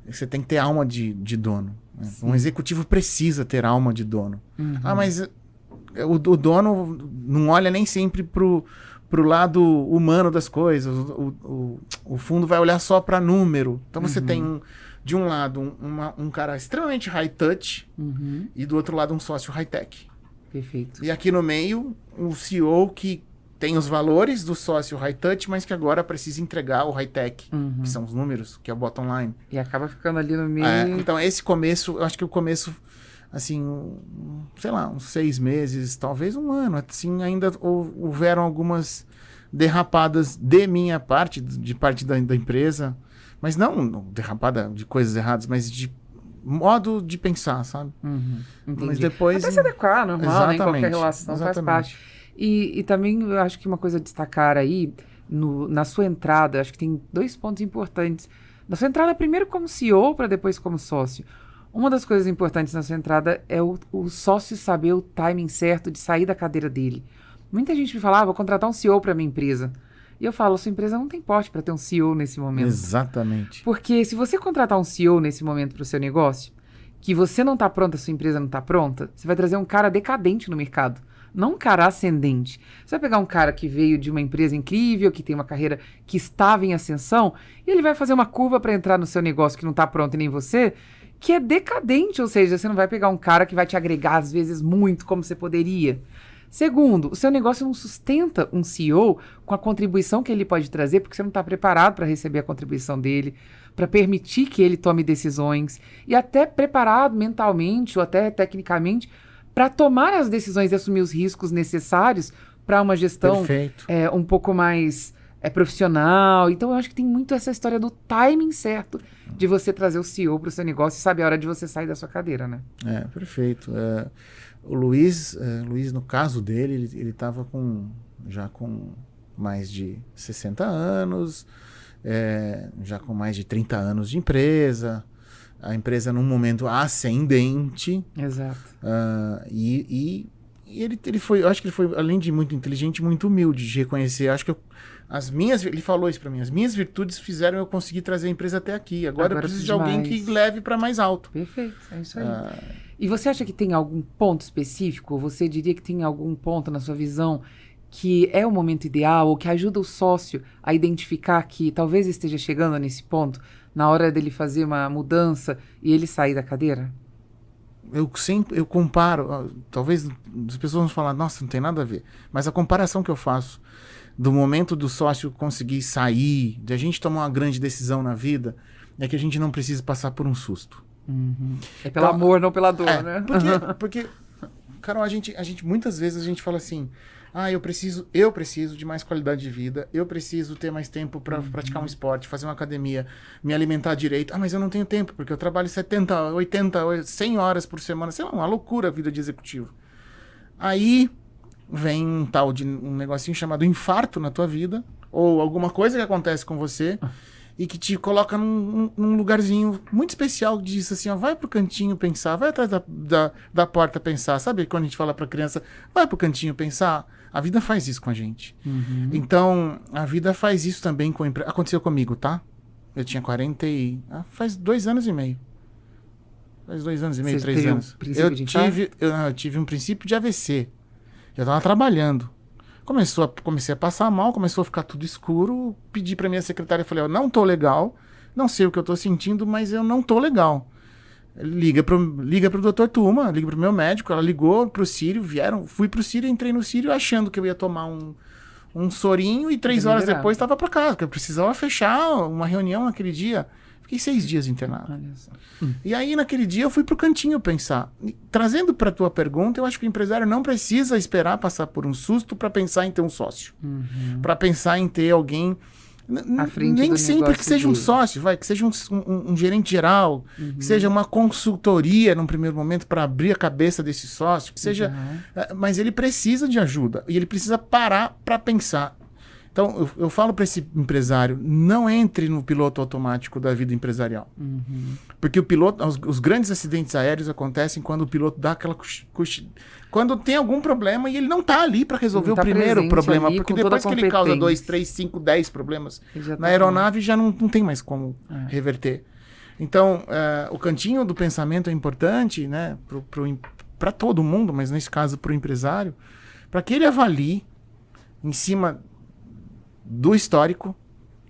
Você tem que ter alma de dono. Né? Um executivo precisa ter alma de dono. Mas o dono não olha nem sempre pro lado humano das coisas. O fundo vai olhar só para número. Então, você tem, de um lado, um cara extremamente high-touch e do outro lado, um sócio high-tech. Perfeito. E aqui no meio, um CEO que tem os valores do sócio high-touch, mas que agora precisa entregar o high-tech, que são os números, que é o bottom line. E acaba ficando ali no meio. Então, esse começo, eu acho que o começo, assim, sei lá, uns 6 meses, talvez um ano, assim, ainda houveram algumas derrapadas de minha parte, de parte da empresa, mas não derrapada de coisas erradas, mas de modo de pensar, sabe? Entendi. Mas depois... Até se adequar, normal, né? Em qualquer Exatamente, relação faz exatamente. parte. E também eu acho que uma coisa a destacar aí, na sua entrada, acho que tem 2 pontos importantes. Na sua entrada, primeiro como CEO, para depois como sócio. Uma das coisas importantes na sua entrada é o sócio saber o timing certo de sair da cadeira dele. Muita gente me fala, vou contratar um CEO para minha empresa. E eu falo, sua empresa não tem porte para ter um CEO nesse momento. Exatamente. Porque se você contratar um CEO nesse momento para o seu negócio, que você não está pronta, a sua empresa não está pronta, você vai trazer um cara decadente no mercado, não um cara ascendente. Você vai pegar um cara que veio de uma empresa incrível, que tem uma carreira que estava em ascensão, e ele vai fazer uma curva para entrar no seu negócio que não está pronto e nem você, que é decadente, ou seja, você não vai pegar um cara que vai te agregar às vezes muito como você poderia. Segundo, o seu negócio não sustenta um CEO com a contribuição que ele pode trazer, porque você não está preparado para receber a contribuição dele, para permitir que ele tome decisões, e até preparado mentalmente ou até tecnicamente para tomar as decisões e assumir os riscos necessários para uma gestão um pouco mais profissional. Então, eu acho que tem muito essa história do timing certo de você trazer o CEO para o seu negócio e saber a hora de você sair da sua cadeira, né? Perfeito. O Luiz, no caso dele, ele estava já com mais de 60 anos, já com mais de 30 anos de empresa, a empresa num momento ascendente. Exato. E ele foi, eu acho que ele foi, além de muito inteligente, muito humilde de reconhecer. Acho que ele falou isso para mim, as minhas virtudes fizeram eu conseguir trazer a empresa até aqui. Agora eu preciso de alguém que leve para mais alto. Perfeito, é isso aí. E você acha que tem algum ponto específico? Você diria que tem algum ponto na sua visão que é o momento ideal ou que ajuda o sócio a identificar que talvez esteja chegando nesse ponto, na hora dele fazer uma mudança e ele sair da cadeira? Eu comparo, talvez as pessoas vão falar, nossa, não tem nada a ver, mas a comparação que eu faço do momento do sócio conseguir sair, de a gente tomar uma grande decisão na vida, é que a gente não precisa passar por um susto. É pelo amor, não pela dor, né? Porque, Carol, a gente muitas vezes a gente fala assim, eu preciso de mais qualidade de vida, eu preciso ter mais tempo para praticar um esporte, fazer uma academia, me alimentar direito. Mas eu não tenho tempo, porque eu trabalho 70, 80, 100 horas por semana, sei lá, uma loucura a vida de executivo. Aí vem um negocinho chamado infarto na tua vida, ou alguma coisa que acontece com você, e que te coloca num lugarzinho muito especial, que diz assim, vai pro cantinho pensar, vai atrás da porta pensar. Sabe quando a gente fala pra criança, vai pro cantinho pensar? A vida faz isso com a gente. Então, a vida faz isso também com a empresa. Aconteceu comigo, tá? Eu tinha 40 e... faz 2 anos e meio. Faz 2 anos e meio, 3 anos. Eu tive um princípio de AVC. Eu tava trabalhando. Comecei a passar mal, começou a ficar tudo escuro. Pedi pra minha secretária, falei, não tô legal, não sei o que eu tô sentindo, mas eu não tô legal. Liga pro Dr. Tuma, liga pro meu médico, ela ligou pro Sírio, fui pro Sírio, entrei no Sírio achando que eu ia tomar um sorinho e 3 horas depois estava para casa, porque eu precisava fechar uma reunião naquele dia. Fiquei 6 dias internado. E aí, naquele dia, eu fui pro cantinho pensar. Trazendo para tua pergunta, eu acho que o empresário não precisa esperar passar por um susto para pensar em ter um sócio. Para pensar em ter alguém... Nem sempre que seja um sócio, que seja um gerente geral, que seja uma consultoria num primeiro momento para abrir a cabeça desse sócio, que seja... Mas ele precisa de ajuda e ele precisa parar para pensar. Então, eu falo para esse empresário, não entre no piloto automático da vida empresarial. Porque os grandes acidentes aéreos acontecem quando o piloto dá aquela... Quando tem algum problema e ele não está ali para resolver o primeiro problema. Ali, porque depois que ele causa 2, 3, 5, 10 problemas na aeronave, já não tem mais como reverter. Então, o cantinho do pensamento é importante, né, para todo mundo, mas nesse caso para o empresário, para que ele avalie em cima do histórico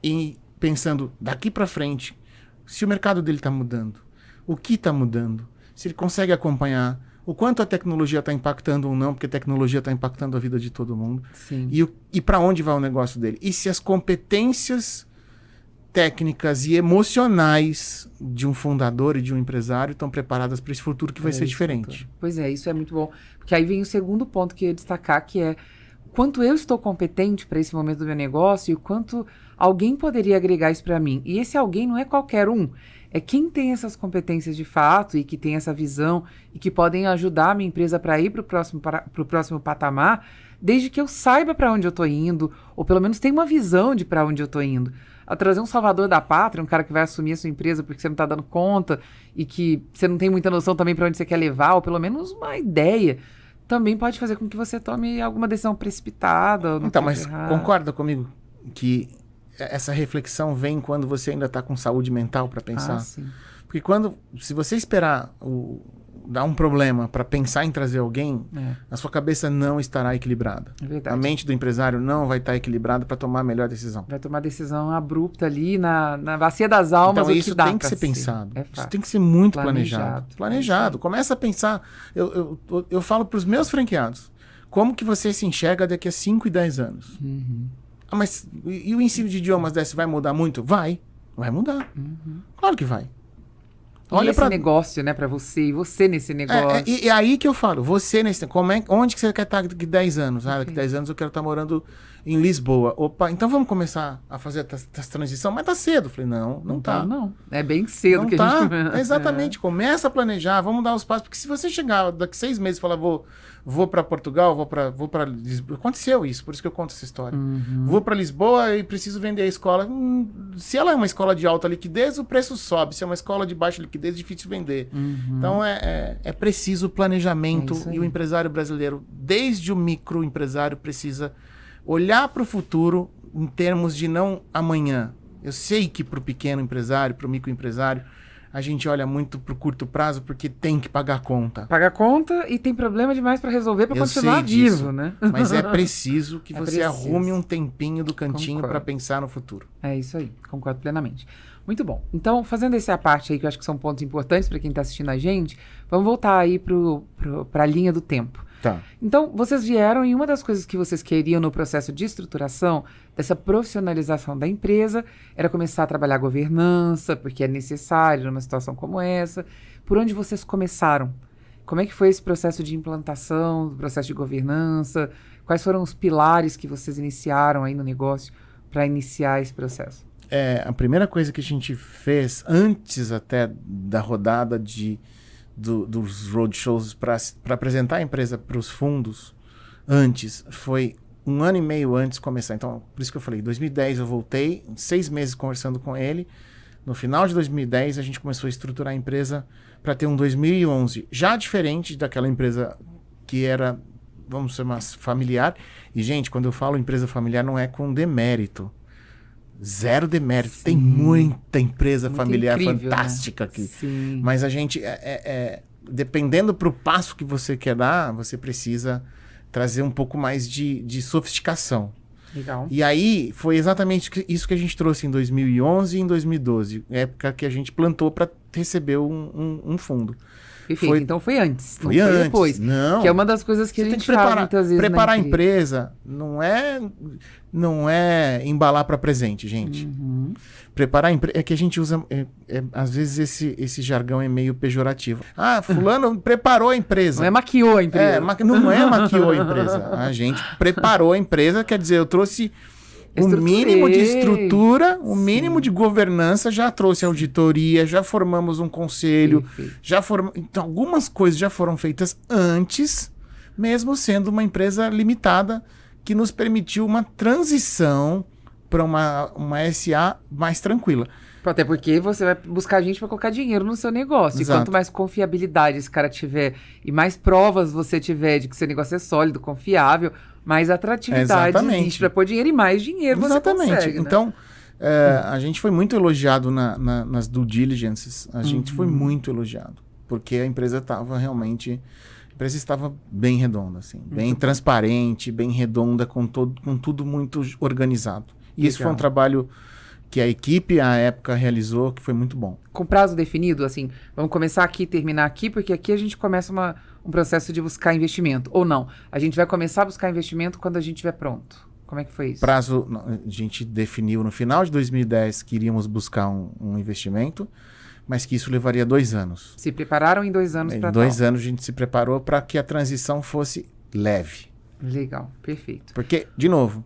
e pensando daqui para frente, se o mercado dele está mudando, o que está mudando, se ele consegue acompanhar, o quanto a tecnologia está impactando ou não, porque a tecnologia está impactando a vida de todo mundo, e para onde vai o negócio dele. E se as competências técnicas e emocionais de um fundador e de um empresário estão preparadas para esse futuro que vai ser diferente. Pois é, isso é muito bom. Porque aí vem o segundo ponto que eu ia destacar, que é quanto eu estou competente para esse momento do meu negócio e o quanto alguém poderia agregar isso para mim. E esse alguém não é qualquer um. É quem tem essas competências de fato e que tem essa visão e que podem ajudar a minha empresa para ir para o próximo patamar, desde que eu saiba para onde eu estou indo, ou pelo menos tenha uma visão de para onde eu estou indo. A trazer um salvador da pátria, um cara que vai assumir a sua empresa porque você não está dando conta e que você não tem muita noção também para onde você quer levar, ou pelo menos uma ideia, também pode fazer com que você tome alguma decisão precipitada. Então, mas concorda comigo que essa reflexão vem quando você ainda está com saúde mental para pensar? Sim. Porque se você esperar dar um problema para pensar em trazer alguém, a sua cabeça não estará equilibrada. É verdade. A mente do empresário não vai estar equilibrada para tomar a melhor decisão. Vai tomar decisão abrupta ali na bacia das almas. Então o isso que dá tem que ser pensado. É isso tem que ser muito planejado. Planejado. Começa a pensar. Eu falo para os meus franqueados, como que você se enxerga daqui a 5 e 10 anos? Mas e o ensino de idiomas desse vai mudar muito? Vai mudar. Claro que vai. Olha esse negócio, né, para você, e você nesse negócio. E aí que eu falo, você nesse... onde que você quer estar daqui 10 anos? Daqui 10 anos eu quero estar morando em Lisboa. Opa, então vamos começar a fazer essa transição, mas tá cedo. Falei, não tá. Não, é bem cedo não que tá. a gente... Exatamente, começa a planejar, vamos dar os passos, porque se você chegar daqui 6 meses e falar, vou para Portugal, vou para Lisboa. Aconteceu isso, por isso que eu conto essa história. Vou para Lisboa e preciso vender a escola. Se ela é uma escola de alta liquidez, o preço sobe. Se é uma escola de baixa liquidez, é difícil vender. Então é preciso planejamento e o empresário brasileiro, desde o microempresário, precisa olhar para o futuro em termos de não amanhã. Eu sei que para o pequeno empresário, para o microempresário, a gente olha muito pro curto prazo porque tem que pagar a conta. Paga a conta e tem problema demais para resolver para continuar vivo, né? Mas é preciso que você arrume um tempinho do cantinho para pensar no futuro. É isso aí, concordo plenamente. Muito bom. Então, fazendo essa parte aí, que eu acho que são pontos importantes para quem está assistindo a gente, vamos voltar aí para a linha do tempo. Tá. Então, vocês vieram e uma das coisas que vocês queriam no processo de estruturação, dessa profissionalização da empresa, era começar a trabalhar governança, porque é necessário numa situação como essa. Por onde vocês começaram? Como é que foi esse processo de implantação, do processo de governança? Quais foram os pilares que vocês iniciaram aí no negócio para iniciar esse processo? A primeira coisa que a gente fez, antes até da rodada dos roadshows para apresentar a empresa para os fundos, antes, foi 1 ano e meio antes de começar. Então, por isso que eu falei, em 2010 eu voltei, 6 meses conversando com ele. No final de 2010, a gente começou a estruturar a empresa para ter um 2011 já diferente daquela empresa que era, vamos chamar, familiar. E, gente, quando eu falo empresa familiar, não é com demérito. Zero demérito. Sim. Tem muita empresa familiar incrível, fantástica, né? Aqui. Sim. Mas a gente, dependendo pro passo que você quer dar, você precisa trazer um pouco mais de sofisticação. Legal. E aí, foi exatamente isso que a gente trouxe em 2011 e em 2012, época que a gente plantou para receber um fundo. Perfeito. Então foi antes, Foi não foi antes. depois. Não. Que é uma das coisas que a Você tem gente que fala muitas vezes preparar a na empresa não é embalar para presente, gente. Preparar a empresa é que a gente usa às vezes esse jargão é meio pejorativo. Ah, fulano preparou a empresa. Não é maquiou a empresa. Não é maquiou a empresa. A gente preparou a empresa, quer dizer, eu trouxe o mínimo de estrutura, o mínimo de governança, já trouxe auditoria, já formamos um conselho, então algumas coisas já foram feitas antes, mesmo sendo uma empresa limitada, que nos permitiu uma transição para uma SA mais tranquila. Até porque você vai buscar gente para colocar dinheiro no seu negócio. Exato. E quanto mais confiabilidade esse cara tiver e mais provas você tiver de que seu negócio é sólido, confiável, mais atratividade existe para pôr dinheiro e mais dinheiro você consegue. Então, a gente foi muito elogiado nas due diligences. A gente foi muito elogiado. Porque a empresa estava realmente... A empresa estava bem redonda, assim. Bem transparente, bem redonda, com tudo muito organizado. E isso foi um trabalho que a equipe, à época, realizou, que foi muito bom. Com prazo definido, assim, vamos começar aqui e terminar aqui, porque aqui a gente começa um processo de buscar investimento. Ou não, a gente vai começar a buscar investimento quando a gente estiver pronto. Como é que foi isso? Prazo, a gente definiu no final de 2010 que iríamos buscar um investimento, mas que isso levaria 2 anos. Se prepararam em 2 anos para tal. Em 2 anos a gente se preparou para que a transição fosse leve. Legal, perfeito. Porque, de novo,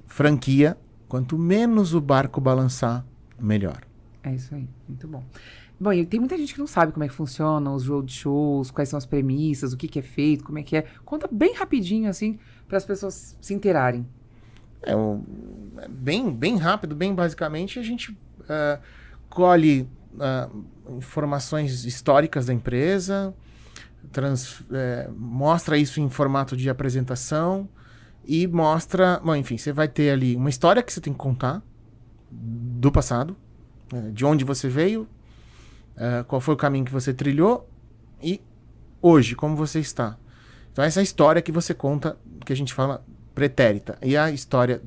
franquia, quanto menos o barco balançar, melhor. É isso aí, muito bom. Bom, e tem muita gente que não sabe como é que funciona os roadshows, quais são as premissas, o que é feito, como é que é. Conta bem rapidinho, assim, para as pessoas se inteirarem. Bem rápido, bem basicamente, a gente colhe informações históricas da empresa, mostra isso em formato de apresentação e mostra... Bom, enfim, você vai ter ali uma história que você tem que contar do passado, de onde você veio, qual foi o caminho que você trilhou e hoje, como você está. Então, essa é a história que você conta, que a gente fala pretérita. E a história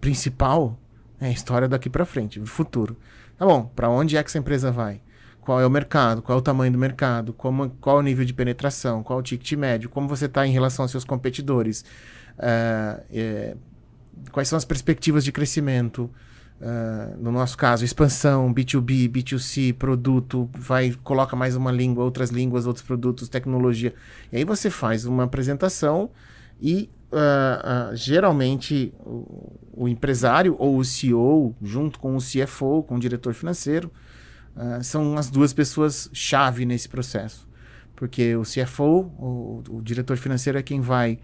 principal é a história daqui para frente, do futuro. Tá bom, para onde é que essa empresa vai? Qual é o mercado? Qual é o tamanho do mercado? Qual é o nível de penetração? Qual é o ticket médio? Como você está em relação aos seus competidores? Quais são as perspectivas de crescimento? No nosso caso, expansão, B2B, B2C, produto, coloca mais uma língua, outras línguas, outros produtos, tecnologia. E aí você faz uma apresentação e geralmente o empresário ou o CEO, junto com o CFO, com o diretor financeiro, são as duas pessoas-chave nesse processo. Porque o CFO, o diretor financeiro, é quem vai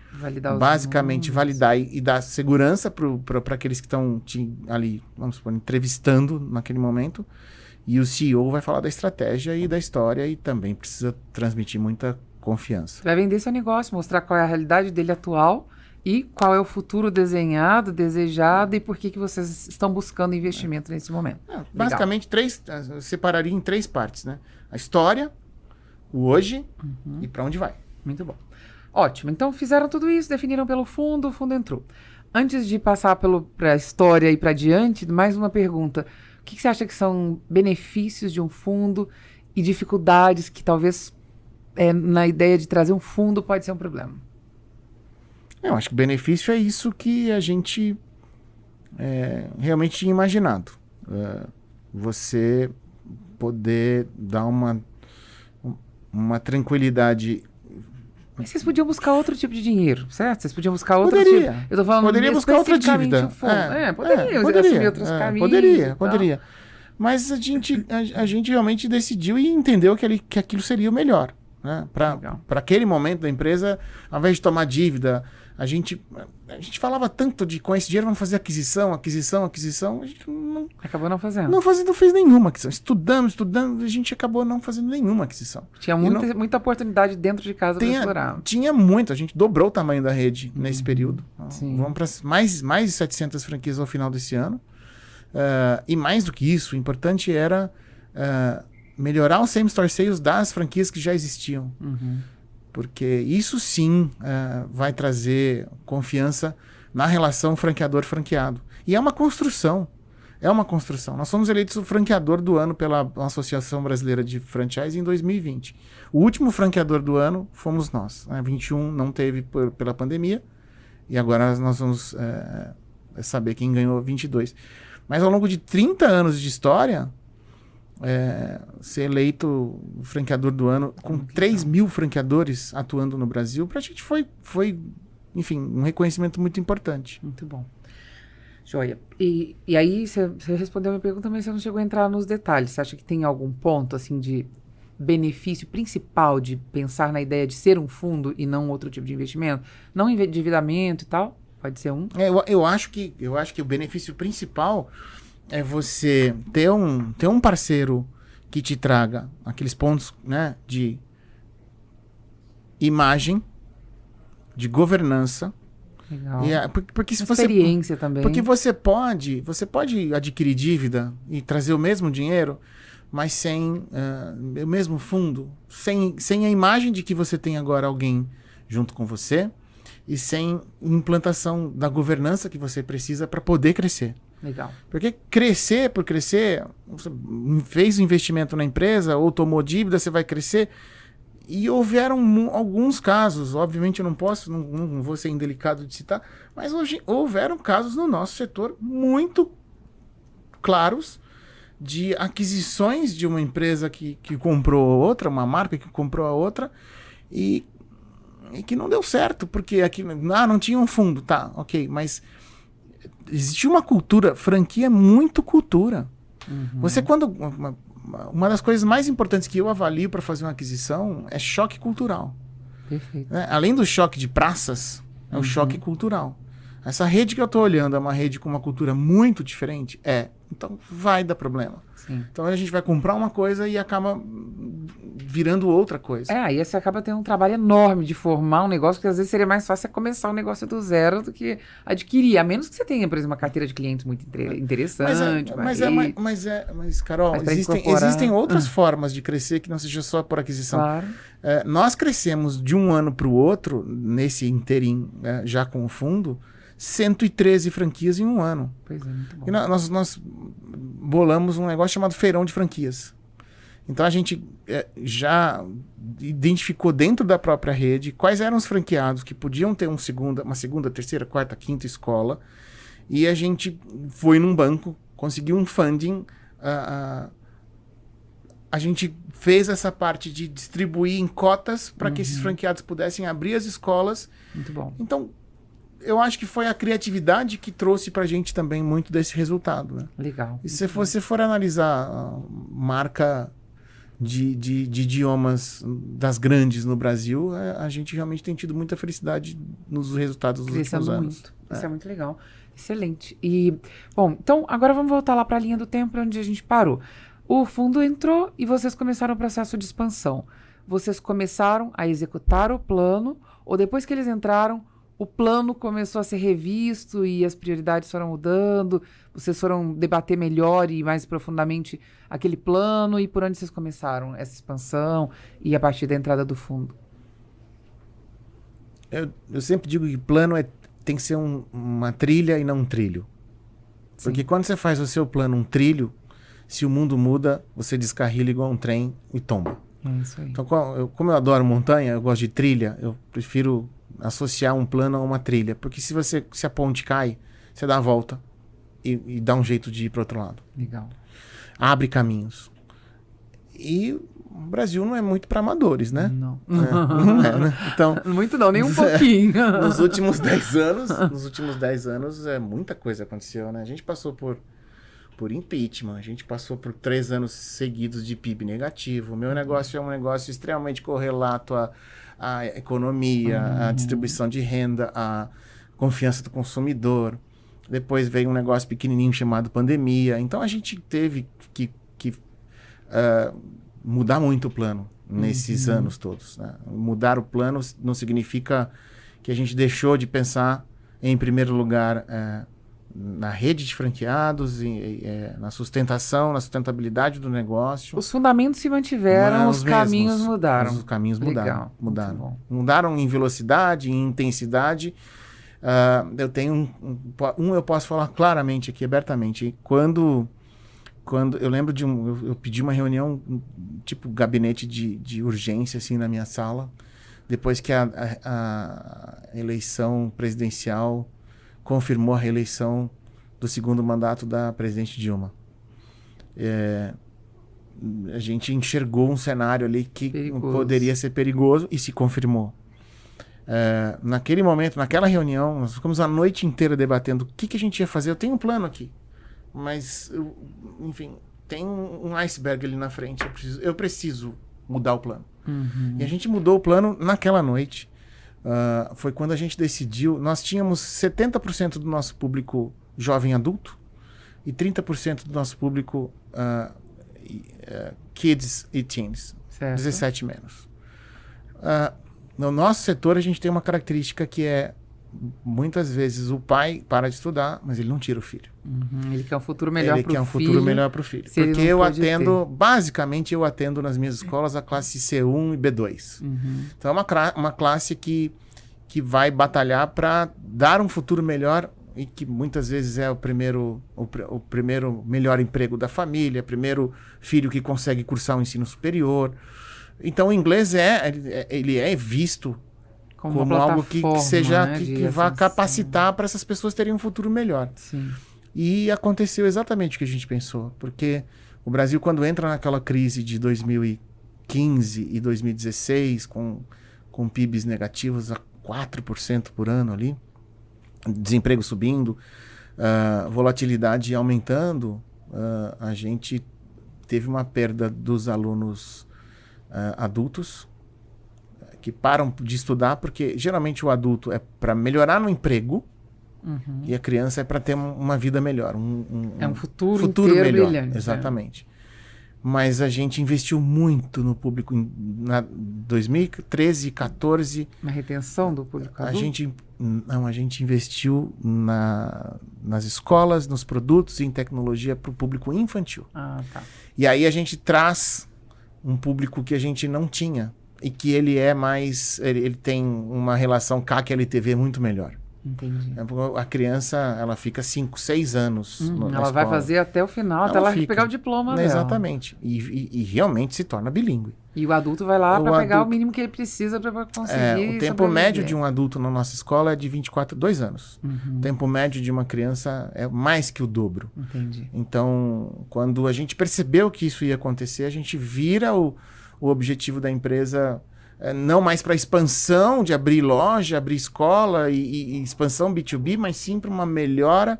basicamente validar e dar segurança para aqueles que estão ali, vamos supor, entrevistando naquele momento. E o CEO vai falar da estratégia e da história e também precisa transmitir muita confiança. Vai vender seu negócio, mostrar qual é a realidade dele atual e qual é o futuro desenhado, desejado e por que vocês estão buscando investimento nesse momento. Basicamente, separaria em 3 partes, né? A história, o hoje e para onde vai. Muito bom. Ótimo. Então, fizeram tudo isso, definiram pelo fundo, o fundo entrou. Antes de passar para a história e para adiante, mais uma pergunta. O que você acha que são benefícios de um fundo e dificuldades que talvez na ideia de trazer um fundo pode ser um problema? Eu acho que o benefício é isso que a gente realmente tinha imaginado. Você poder dar uma tranquilidade. Mas vocês podiam buscar outro tipo de dinheiro, certo? Vocês podiam buscar outro tipo. Eu tô falando poderia buscar outra dívida. Poderia assumir outros caminhos. Poderia. Mas a gente realmente decidiu e entendeu que aquilo seria o melhor. Né? Para aquele momento da empresa, ao invés de tomar dívida, a gente falava tanto de com esse dinheiro vamos fazer aquisição, a gente acabou não fazendo. Não fez nenhuma aquisição. Estudamos, a gente acabou não fazendo nenhuma aquisição. Tinha muita oportunidade dentro de casa para explorar. Tinha muito, a gente dobrou o tamanho da rede nesse período. Sim. Vamos para mais de 700 franquias ao final desse ano. E mais do que isso, o importante era melhorar o same-store sales das franquias que já existiam. Porque isso sim vai trazer confiança na relação franqueador-franqueado. E é uma construção. É uma construção. Nós fomos eleitos o franqueador do ano pela Associação Brasileira de Franchise em 2020. O último franqueador do ano fomos nós. 21 não teve pela pandemia. E agora nós vamos saber quem ganhou 22. Mas ao longo de 30 anos de história, ser eleito o franqueador do ano com 3 mil franqueadores atuando no Brasil, pra gente foi, enfim, um reconhecimento muito importante. Muito bom. Joia. E aí, você respondeu a minha pergunta, mas você não chegou a entrar nos detalhes. Você acha que tem algum ponto, assim, de benefício principal de pensar na ideia de ser um fundo e não outro tipo de investimento? Não endividamento e tal? Pode ser um? Eu acho que o benefício principal é você ter um parceiro que te traga aqueles pontos, né, de imagem, de governança. Legal. Porque se experiência também. Porque você pode adquirir dívida e trazer o mesmo dinheiro, mas sem o mesmo fundo, sem a imagem de que você tem agora alguém junto com você e sem implantação da governança que você precisa para poder crescer. Legal. Porque crescer por crescer, você fez um investimento na empresa ou tomou dívida, você vai crescer. E houveram alguns casos, obviamente eu não vou ser indelicado de citar, mas houveram casos no nosso setor muito claros de aquisições de uma empresa que comprou outra, uma marca que comprou a outra, e que não deu certo, porque aqui não tinha um fundo, tá, ok, mas existe uma cultura, franquia é muito cultura. Você quando... Uma das coisas mais importantes que eu avalio para fazer uma aquisição é choque cultural. Perfeito. Além do choque de praças, é o choque cultural. Essa rede que eu estou olhando é uma rede com uma cultura muito diferente? Então vai dar problema. Sim. Então a gente vai comprar uma coisa e acaba virando outra coisa. Aí você acaba tendo um trabalho enorme de formar um negócio, que às vezes seria mais fácil começar um negócio do zero do que adquirir. A menos que você tenha, por exemplo, uma carteira de clientes muito interessante. Mas Carol, existem outras formas de crescer que não seja só por aquisição. Claro. Nós crescemos de um ano para o outro, nesse interim, já com o fundo, 113 franquias em um ano. Pois é, muito bom. E nós bolamos um negócio chamado Feirão de Franquias. Então a gente já identificou dentro da própria rede quais eram os franqueados que podiam ter uma segunda, terceira, quarta, quinta escola. E a gente foi num banco, conseguiu um funding. A gente fez essa parte de distribuir em cotas para que esses franqueados pudessem abrir as escolas. Muito bom. Então, eu acho que foi a criatividade que trouxe pra gente também muito desse resultado, né? Legal. E se você for analisar a marca de idiomas das grandes no Brasil, a gente realmente tem tido muita felicidade nos resultados dos últimos anos. Muito. Isso é muito legal. Excelente. E, bom, então agora vamos voltar lá para a linha do tempo onde a gente parou. O fundo entrou e vocês começaram o processo de expansão. Vocês começaram a executar o plano, ou depois que eles entraram, o plano começou a ser revisto e as prioridades foram mudando, vocês foram debater melhor e mais profundamente aquele plano, e por onde vocês começaram essa expansão e a partir da entrada do fundo? Eu sempre digo que plano tem que ser uma trilha e não um trilho. Sim. Porque quando você faz o seu plano um trilho, se o mundo muda, você descarrila igual um trem e tomba. É isso aí. Então, como eu adoro montanha, eu gosto de trilha, eu prefiro associar um plano a uma trilha. Porque se a ponte cai, você dá a volta e dá um jeito de ir para outro lado. Legal. Abre caminhos. E o Brasil não é muito para amadores, né? Não. Não é, né? Então, muito não, nem um pouquinho. Nos últimos 10 anos, muita coisa aconteceu, né? A gente passou por impeachment, a gente passou por 3 anos seguidos de PIB negativo. O meu negócio é um negócio extremamente correlato à economia, à distribuição de renda, à confiança do consumidor. Depois veio um negócio pequenininho chamado pandemia. Então a gente teve que mudar muito o plano nesses anos todos, né? Mudar o plano não significa que a gente deixou de pensar, em primeiro lugar, na rede de franqueados, na sustentação, na sustentabilidade do negócio. Os fundamentos se mantiveram, os caminhos mudaram. Os caminhos Legal. mudaram. Mudaram em velocidade, em intensidade, Eu tenho eu posso falar claramente aqui, abertamente. Quando eu lembro eu pedi uma reunião, tipo gabinete de urgência, assim, na minha sala, depois que a eleição presidencial confirmou a reeleição do segundo mandato da presidente Dilma. A gente enxergou um cenário ali que poderia ser perigoso e se confirmou. Naquele momento, naquela reunião, nós ficamos a noite inteira debatendo o que a gente ia fazer. Eu tenho um plano aqui, mas, enfim, tem um iceberg ali na frente. Eu preciso mudar o plano. Uhum. E a gente mudou o plano naquela noite. Foi quando a gente decidiu. Nós tínhamos 70% do nosso público jovem adulto e 30% do nosso público kids e teens, Certo. 17 menos. No nosso setor, a gente tem uma característica que é, muitas vezes, o pai para de estudar, mas ele não tira o filho. Uhum. Ele quer um futuro melhor para o filho. Ele quer um futuro melhor para o filho. Porque basicamente, eu atendo nas minhas escolas a classe C1 e B2. Uhum. Então, é uma classe que vai batalhar para dar um futuro melhor e que muitas vezes é o primeiro melhor emprego da família, primeiro filho que consegue cursar o ensino superior. Então, o inglês ele é visto como algo que seja, né, que vá capacitar para essas pessoas terem um futuro melhor. Sim. E aconteceu exatamente o que a gente pensou, porque o Brasil, quando entra naquela crise de 2015 e 2016, com PIBs negativos a 4% por ano ali, desemprego subindo, volatilidade aumentando, a gente teve uma perda dos alunos adultos que param de estudar, porque geralmente o adulto é para melhorar no emprego, uhum, e a criança é para ter uma vida melhor. um futuro inteiro melhor. Brilhante. Exatamente. Mas a gente investiu muito no público em 2013 e 2014. Na retenção do público adulto? A gente investiu nas escolas, nos produtos e em tecnologia para o público infantil. Ah, tá. E aí a gente traz um público que a gente não tinha e que ele é mais... Ele tem uma relação CAC-LTV muito melhor. Entendi. A criança, ela fica 5, 6 anos na ela escola. vai fazer até o final, até ela pegar o diploma dela. Exatamente. E realmente se torna bilíngue. E o adulto vai lá para pegar o mínimo que ele precisa para conseguir o tempo médio de um adulto na nossa escola é de 2 anos. Uhum. O tempo médio de uma criança é mais que o dobro. Entendi. Então, quando a gente percebeu que isso ia acontecer, a gente vira o objetivo da empresa... não mais para expansão de abrir loja, abrir escola e expansão B2B, mas sim para uma melhora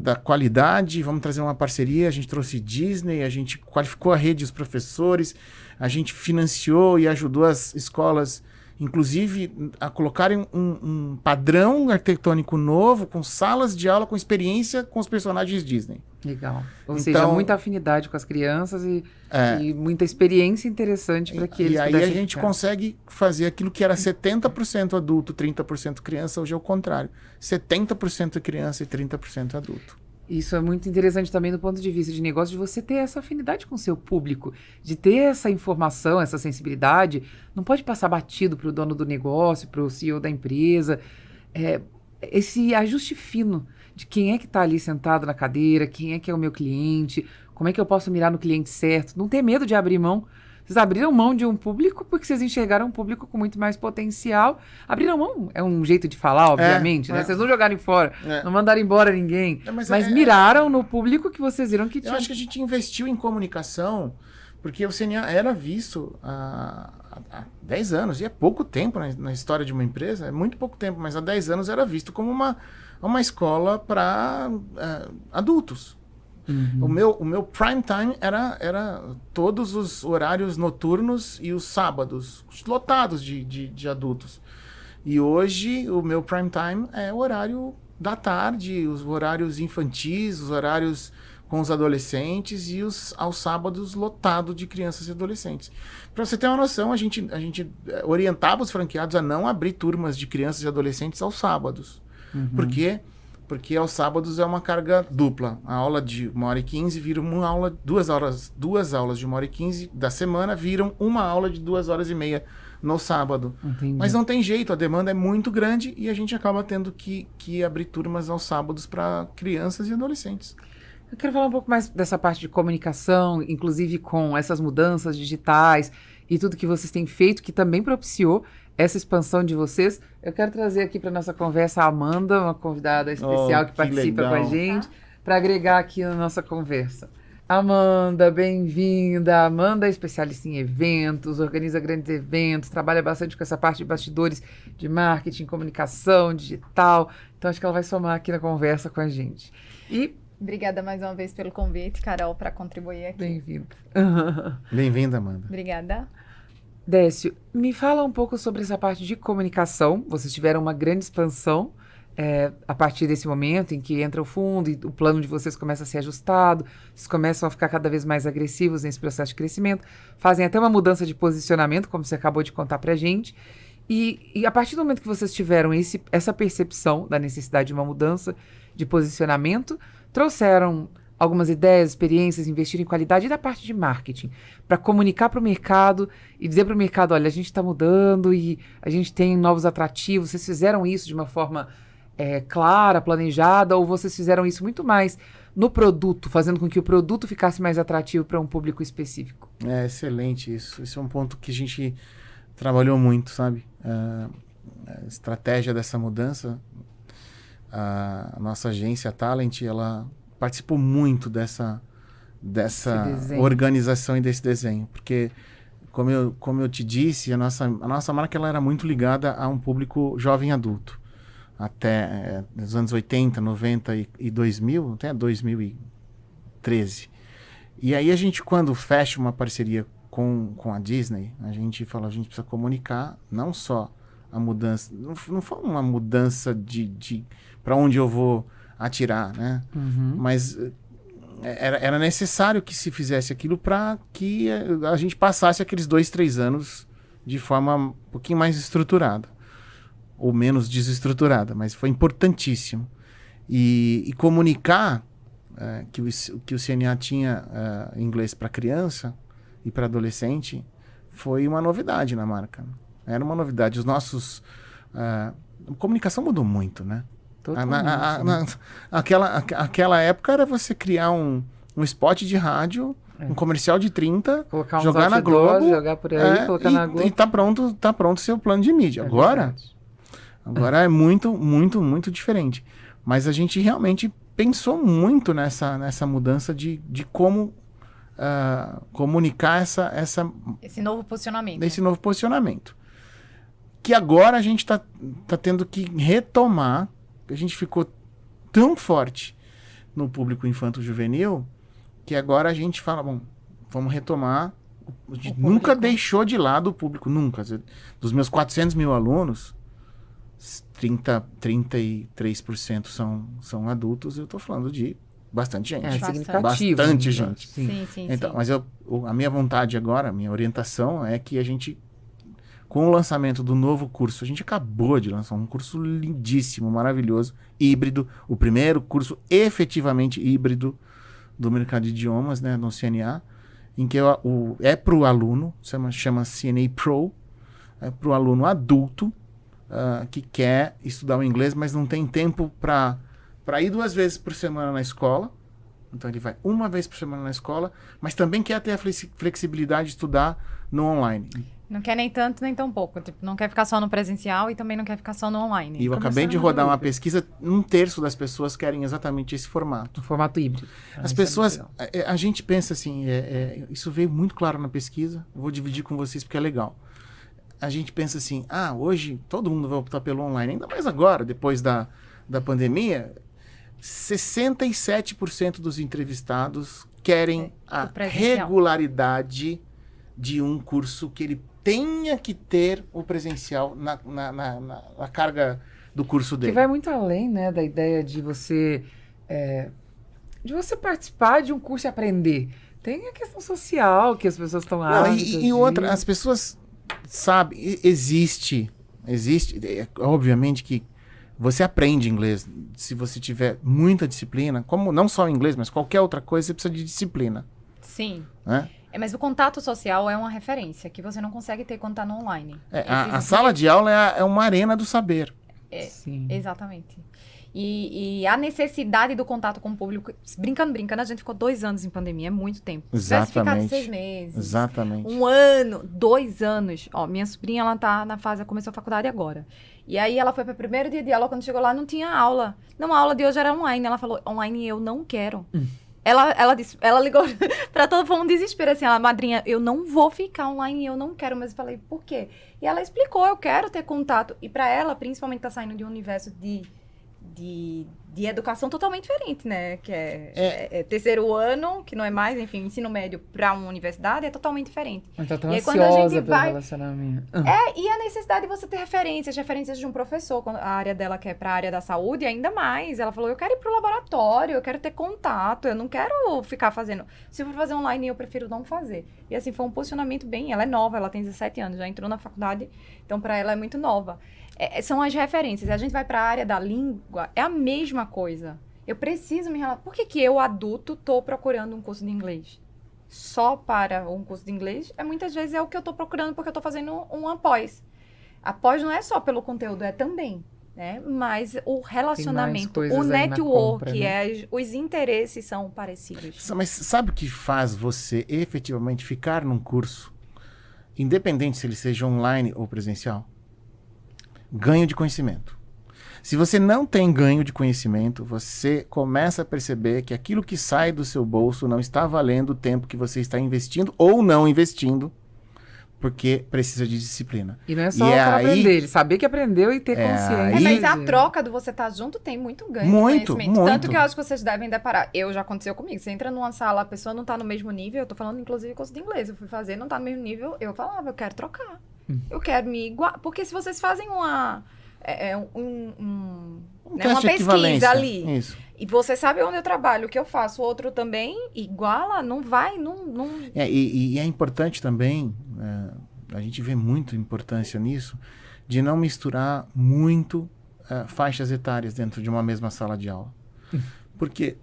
da qualidade. Vamos trazer uma parceria, a gente trouxe Disney, a gente qualificou a rede e os professores, a gente financiou e ajudou as escolas, inclusive, a colocarem um padrão arquitetônico novo, com salas de aula, com experiência com os personagens Disney. Legal. Ou seja, muita afinidade com as crianças e muita experiência interessante para que eles pudessem. E aí a gente consegue fazer aquilo que era 70% adulto, 30% criança, hoje é o contrário. 70% criança e 30% adulto. Isso é muito interessante também do ponto de vista de negócio, de você ter essa afinidade com o seu público, de ter essa informação, essa sensibilidade. Não pode passar batido para o dono do negócio, para o CEO da empresa. Esse ajuste fino de quem é que está ali sentado na cadeira, quem é que é o meu cliente, como é que eu posso mirar no cliente certo. Não ter medo de abrir mão. Vocês abriram mão de um público porque vocês enxergaram um público com muito mais potencial. Abriram mão, é um jeito de falar, obviamente, né? Vocês não jogaram fora, não mandaram embora ninguém, mas miraram no público que vocês viram que tinha. Eu acho que a gente investiu em comunicação, porque o CNA era visto há 10 anos, e é pouco tempo na história de uma empresa, é muito pouco tempo, mas há 10 anos era visto como uma escola para adultos. Uhum. O meu prime time era todos os horários noturnos e os sábados, lotados de adultos. E hoje o meu prime time é o horário da tarde, os horários infantis, os horários com os adolescentes e aos sábados lotado de crianças e adolescentes. Para você ter uma noção, a gente orientava os franqueados a não abrir turmas de crianças e adolescentes aos sábados. Uhum. Porque porque aos sábados é uma carga dupla. A aula de 1h15 vira uma aula, duas aulas de 1h15 da semana viram uma aula de 2h30 no sábado. Entendi. Mas não tem jeito, a demanda é muito grande e a gente acaba tendo que abrir turmas aos sábados para crianças e adolescentes. Eu quero falar um pouco mais dessa parte de comunicação, inclusive com essas mudanças digitais e tudo que vocês têm feito, que também propiciou essa expansão de vocês. Eu quero trazer aqui para nossa conversa a Amanda, uma convidada especial que participa legal. com a gente, para agregar aqui na nossa conversa. Amanda, bem-vinda. Amanda é especialista em eventos, organiza grandes eventos, trabalha bastante com essa parte de bastidores de marketing, comunicação, digital. Então, acho que ela vai somar aqui na conversa com a gente. E Obrigada mais uma vez pelo convite, Carol, para contribuir aqui. bem-vinda. Bem-vinda, Amanda. Obrigada. Décio, me fala um pouco sobre essa parte de comunicação. Vocês tiveram uma grande expansão a partir desse momento em que entra o fundo e o plano de vocês começa a ser ajustado, vocês começam a ficar cada vez mais agressivos nesse processo de crescimento, fazem até uma mudança de posicionamento, como você acabou de contar pra gente. E a partir do momento que vocês tiveram essa percepção da necessidade de uma mudança de posicionamento, trouxeram algumas ideias, experiências, investir em qualidade e da parte de marketing, para comunicar para o mercado e dizer para o mercado, olha, a gente está mudando e a gente tem novos atrativos. Vocês fizeram isso de uma forma clara, planejada, ou vocês fizeram isso muito mais no produto, fazendo com que o produto ficasse mais atrativo para um público específico? É excelente isso. Esse é um ponto que a gente trabalhou muito, sabe? A estratégia dessa mudança, a nossa agência Talent, ela participou muito dessa organização e desse desenho, porque como eu te disse, a nossa marca ela era muito ligada a um público jovem adulto, até nos anos 80, 90 e 2000, até 2013. E aí a gente, quando fecha uma parceria com a Disney, a gente fala, a gente precisa comunicar não só a mudança, não foi uma mudança de para onde eu vou atirar, né? Uhum. Mas era necessário que se fizesse aquilo para que a gente passasse aqueles 2-3 anos de forma um pouquinho mais estruturada, ou menos desestruturada, mas foi importantíssimo. E comunicar que o CNA tinha inglês para criança e para adolescente foi uma novidade na marca. Era uma novidade. A comunicação mudou muito, né? Aquela época era você criar um spot de rádio, um comercial de 30, colocar jogar na Globo, jogar por aí, colocar na Globo. E tá pronto o seu plano de mídia. Agora é muito, muito, muito diferente. Mas a gente realmente pensou muito nessa mudança de como comunicar esse novo posicionamento. Esse novo posicionamento. Que agora a gente tá tendo que retomar. A gente ficou tão forte no público infanto-juvenil que agora a gente fala, bom, vamos retomar. A gente nunca deixou de lado o público, nunca. Dos meus 400 mil alunos, 33% são adultos. Eu estou falando de bastante gente. Significativo. Bastante gente. Sim. Então, mas a minha vontade agora, a minha orientação é que a gente, com o lançamento do novo curso, a gente acabou de lançar um curso lindíssimo, maravilhoso, híbrido, o primeiro curso efetivamente híbrido do mercado de idiomas, né, no CNA, em que é para o aluno, chama CNA Pro, é para o aluno adulto que quer estudar o inglês, mas não tem tempo para ir 2 vezes por semana na escola. Então ele vai 1 vez por semana na escola, mas também quer ter a flexibilidade de estudar no online. Não quer nem tanto, nem tão pouco. Tipo, não quer ficar só no presencial e também não quer ficar só no online. E eu acabei de rodar uma pesquisa, 1/3 das pessoas querem exatamente esse formato. O formato híbrido. As pessoas, a gente pensa assim, isso veio muito claro na pesquisa, eu vou dividir com vocês porque é legal. A gente pensa assim, hoje todo mundo vai optar pelo online, ainda mais agora, depois da pandemia, 67% dos entrevistados querem a regularidade de um curso que ele tenha que ter o presencial na carga do curso dele. Que vai muito além, né, da ideia de você participar de um curso e aprender. Tem a questão social que as pessoas estão e outra, as pessoas sabem, existe, obviamente que Você aprende inglês se você tiver muita disciplina, como não só o inglês, mas qualquer outra coisa, você precisa de disciplina. Sim. Né? Mas o contato social é uma referência que você não consegue ter quando tá no online. A sala de aula é uma arena do saber. Sim. Exatamente. E a necessidade do contato com o público... Brincando, a gente ficou 2 anos em pandemia, é muito tempo. Se tivesse ficado 6 meses, Exatamente. 1 ano, 2 anos. Ó, minha sobrinha, ela tá na fase, começou a faculdade agora. E aí ela foi para o primeiro dia de aula, quando chegou lá não tinha aula. Não, a aula de hoje era online. Ela falou, online eu não quero. Ela ligou pra todo, foi um desespero, assim, ela, madrinha, eu não vou ficar online, eu não quero, mas eu falei, por quê? E ela explicou, eu quero ter contato, e pra ela, principalmente, tá saindo de um universo de educação totalmente diferente, né, que é terceiro ano, que não é mais, enfim, ensino médio pra uma universidade é totalmente diferente. Mas tá tão E aí, quando ansiosa a gente pelo vai- relacionamento. E a necessidade de você ter referências de um professor, quando a área dela que é para a área da saúde, ainda mais. Ela falou, eu quero ir pro laboratório, eu quero ter contato, eu não quero ficar fazendo. Se eu for fazer online, eu prefiro não fazer. E assim, foi um posicionamento bem, ela é nova, ela tem 17 anos, já entrou na faculdade, então para ela é muito nova. São as referências. A gente vai para a área da língua, é a mesma coisa. Eu preciso me relacionar. Por que eu, adulto, tô procurando um curso de inglês? Só para um curso de inglês, muitas vezes é o que eu tô procurando porque eu tô fazendo um pós. A pós não é só pelo conteúdo, é também, né? Mas o relacionamento, coisas o aí na network, compra, né? os interesses são parecidos. Mas sabe o que faz você efetivamente ficar num curso, independente se ele seja online ou presencial? Ganho de conhecimento. Se você não tem ganho de conhecimento, você começa a perceber que aquilo que sai do seu bolso não está valendo o tempo que você está investindo ou não investindo, porque precisa de disciplina. E não é só para aprender, ele saber que aprendeu e ter consciência. Mas a troca do você estar junto tem muito ganho Muito, de conhecimento. muito. Tanto que eu acho que vocês devem deparar. Já aconteceu comigo. Você entra numa sala, a pessoa não tá no mesmo nível. Eu tô falando, inclusive, curso de inglês. Eu fui fazer, não tá no mesmo nível. Eu falava, eu quero trocar. Eu quero me igualar. Porque se vocês fazem uma teste de pesquisa equivalência. ali. Isso. E você sabe onde eu trabalho, o que eu faço, o outro também, iguala, não vai, não... E é importante também, a gente vê muita importância nisso, de não misturar muito faixas etárias dentro de uma mesma sala de aula. Porque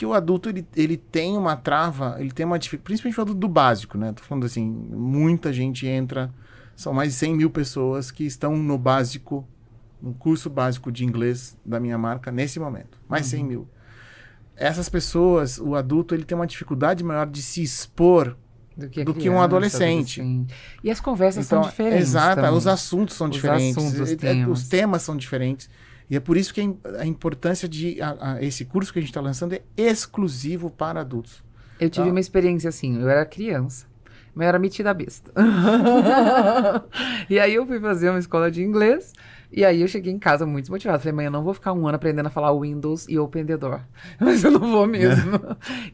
o adulto, ele tem uma trava, ele tem uma dificuldade, principalmente o adulto do básico, né? Tô falando assim, muita gente entra, são mais de 100 mil pessoas que estão no básico, no curso básico de inglês da minha marca, nesse momento. Mais 100 mil. Essas pessoas, o adulto, ele tem uma dificuldade maior de se expor do que um adolescente. E as conversas são Então, diferentes. Exato, também. os assuntos são diferentes. Os temas são diferentes. E é por isso que a importância de esse curso que a gente está lançando é exclusivo para adultos. Eu tive uma experiência assim, eu era criança, mas eu era metida besta. E aí eu fui fazer uma escola de inglês, e aí eu cheguei em casa muito desmotivada. Falei, mãe, eu não vou ficar 1 ano aprendendo a falar Windows e Open the Door. Mas eu não vou mesmo.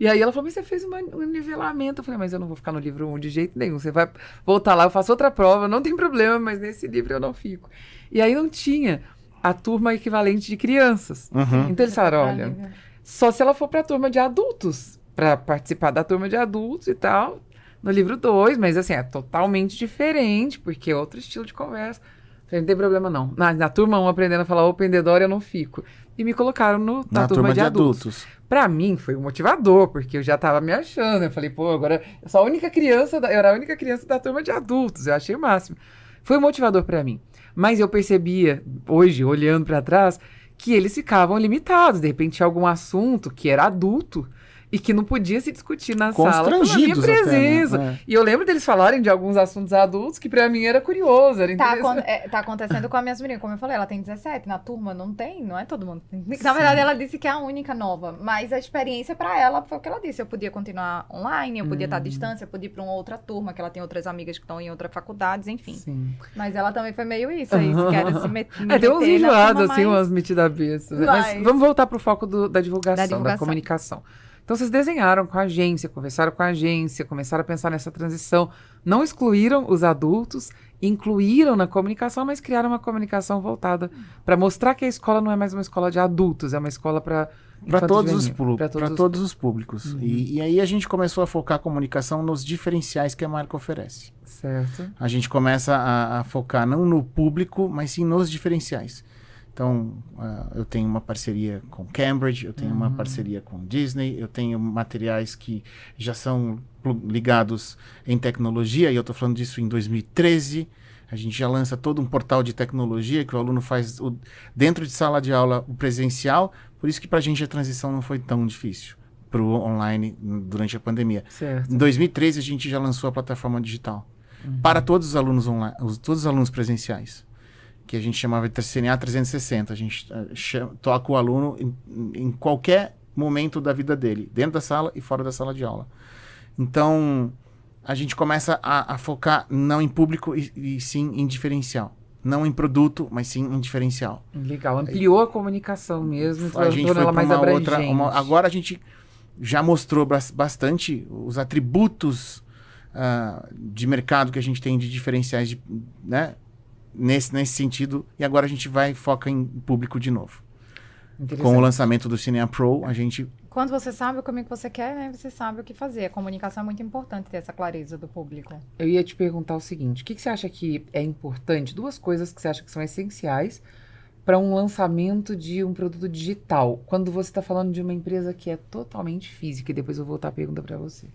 E aí ela falou, mas você fez um nivelamento. Eu falei, mas eu não vou ficar no livro 1 de jeito nenhum. Você vai voltar lá, eu faço outra prova, não tem problema, mas nesse livro eu não fico. E aí não tinha a turma equivalente de crianças. Então eles falaram, olha, só se ela for para a turma de adultos, para participar da turma de adultos e tal, no livro 2, mas assim, é totalmente diferente, porque é outro estilo de conversa. Falei, não tem problema não. Na turma 1, aprendendo a falar Open the Door, eu não fico. E me colocaram na turma de adultos. Pra mim, foi um motivador, porque eu já tava me achando. Eu falei, pô, agora eu sou a única criança, eu era a única criança da turma de adultos. Eu achei o máximo. Foi um motivador pra mim. Mas eu percebia, hoje, olhando pra trás, que eles ficavam limitados. De repente, tinha algum assunto que era adulto e que não podia se discutir na sala pela minha presença. Até, né? E eu lembro deles falarem de alguns assuntos adultos que pra mim era curioso, era interessante. Tá acontecendo com a minha sobrinha, como eu falei, ela tem 17, na turma não é todo mundo. Na verdade, ela disse que é a única nova, mas a experiência pra ela foi o que ela disse, eu podia continuar online, eu podia estar à distância, eu podia ir pra uma outra turma, que ela tem outras amigas que estão em outras faculdades, enfim. Sim. Mas ela também foi meio isso, aí, se quer se meter. Tem uns enjoados, assim, umas metidas. Mas vamos voltar pro foco da divulgação, da comunicação. Então, vocês desenharam com a agência, conversaram com a agência, começaram a pensar nessa transição. Não excluíram os adultos, incluíram na comunicação, mas criaram uma comunicação voltada para mostrar que a escola não é mais uma escola de adultos, é uma escola para todos os públicos. E aí a gente começou a focar a comunicação nos diferenciais que a marca oferece. Certo. A gente começa a focar não no público, mas sim nos diferenciais. Então, eu tenho uma parceria com Cambridge, eu tenho uma parceria com Disney, eu tenho materiais que já são ligados em tecnologia, e eu estou falando disso em 2013. A gente já lança todo um portal de tecnologia que o aluno faz dentro de sala de aula, o presencial. Por isso que para a gente a transição não foi tão difícil para o online durante a pandemia. Certo. Em 2013, a gente já lançou a plataforma digital para todos os alunos online, todos os alunos presenciais, que a gente chamava de CNA 360. A gente toca o aluno em qualquer momento da vida dele, dentro da sala e fora da sala de aula. Então, a gente começa a focar não em público e sim em diferencial. Não em produto, mas sim em diferencial. Legal, ampliou a comunicação mesmo, A gente tornou ela mais abrangente. Agora a gente já mostrou bastante os atributos de mercado que a gente tem de diferenciais, né, nesse sentido, e agora a gente foca em público de novo. Com o lançamento do Cinea Pro, a gente... Quando você sabe o caminho que você quer, né, você sabe o que fazer. A comunicação é muito importante, ter essa clareza do público. Eu ia te perguntar o seguinte, o que você acha que é importante? 2 coisas que você acha que são essenciais para um lançamento de um produto digital, quando você está falando de uma empresa que é totalmente física, e depois eu vou voltar a pergunta para você.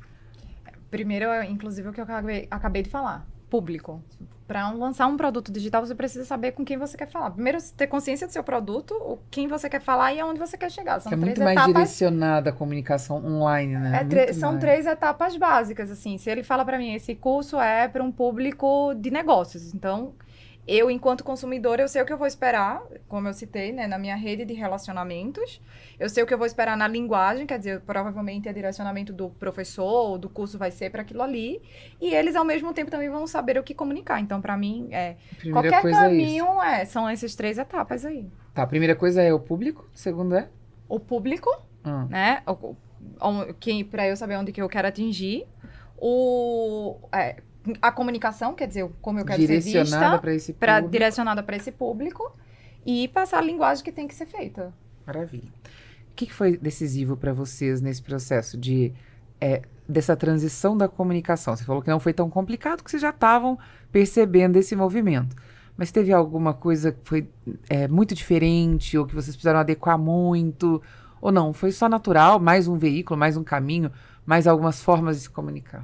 Primeiro, inclusive, o que eu acabei de falar. Público. Para lançar um produto digital, você precisa saber com quem você quer falar. Primeiro, ter consciência do seu produto, quem você quer falar e aonde você quer chegar. São 3 muito mais etapas. direcionada a comunicação online, né? São 3 etapas básicas, assim. Se ele fala para mim, esse curso é para um público de negócios. Então, eu, enquanto consumidor, eu sei o que eu vou esperar, como eu citei, né, na minha rede de relacionamentos. Eu sei o que eu vou esperar na linguagem, quer dizer, provavelmente o direcionamento do professor ou do curso vai ser para aquilo ali. E eles, ao mesmo tempo, também vão saber o que comunicar. Então, para mim, qualquer caminho são essas 3 etapas aí. Tá, a primeira coisa é o público, a segunda é? O público, né? Para eu saber onde que eu quero atingir. A comunicação, quer dizer, como eu quero ser vista, direcionada para esse público, e passar a linguagem que tem que ser feita. Maravilha. O que foi decisivo para vocês nesse processo dessa transição da comunicação? Você falou que não foi tão complicado, que vocês já estavam percebendo esse movimento. Mas teve alguma coisa que foi muito diferente, ou que vocês precisaram adequar muito, ou não? Foi só natural, mais um veículo, mais um caminho, mais algumas formas de se comunicar?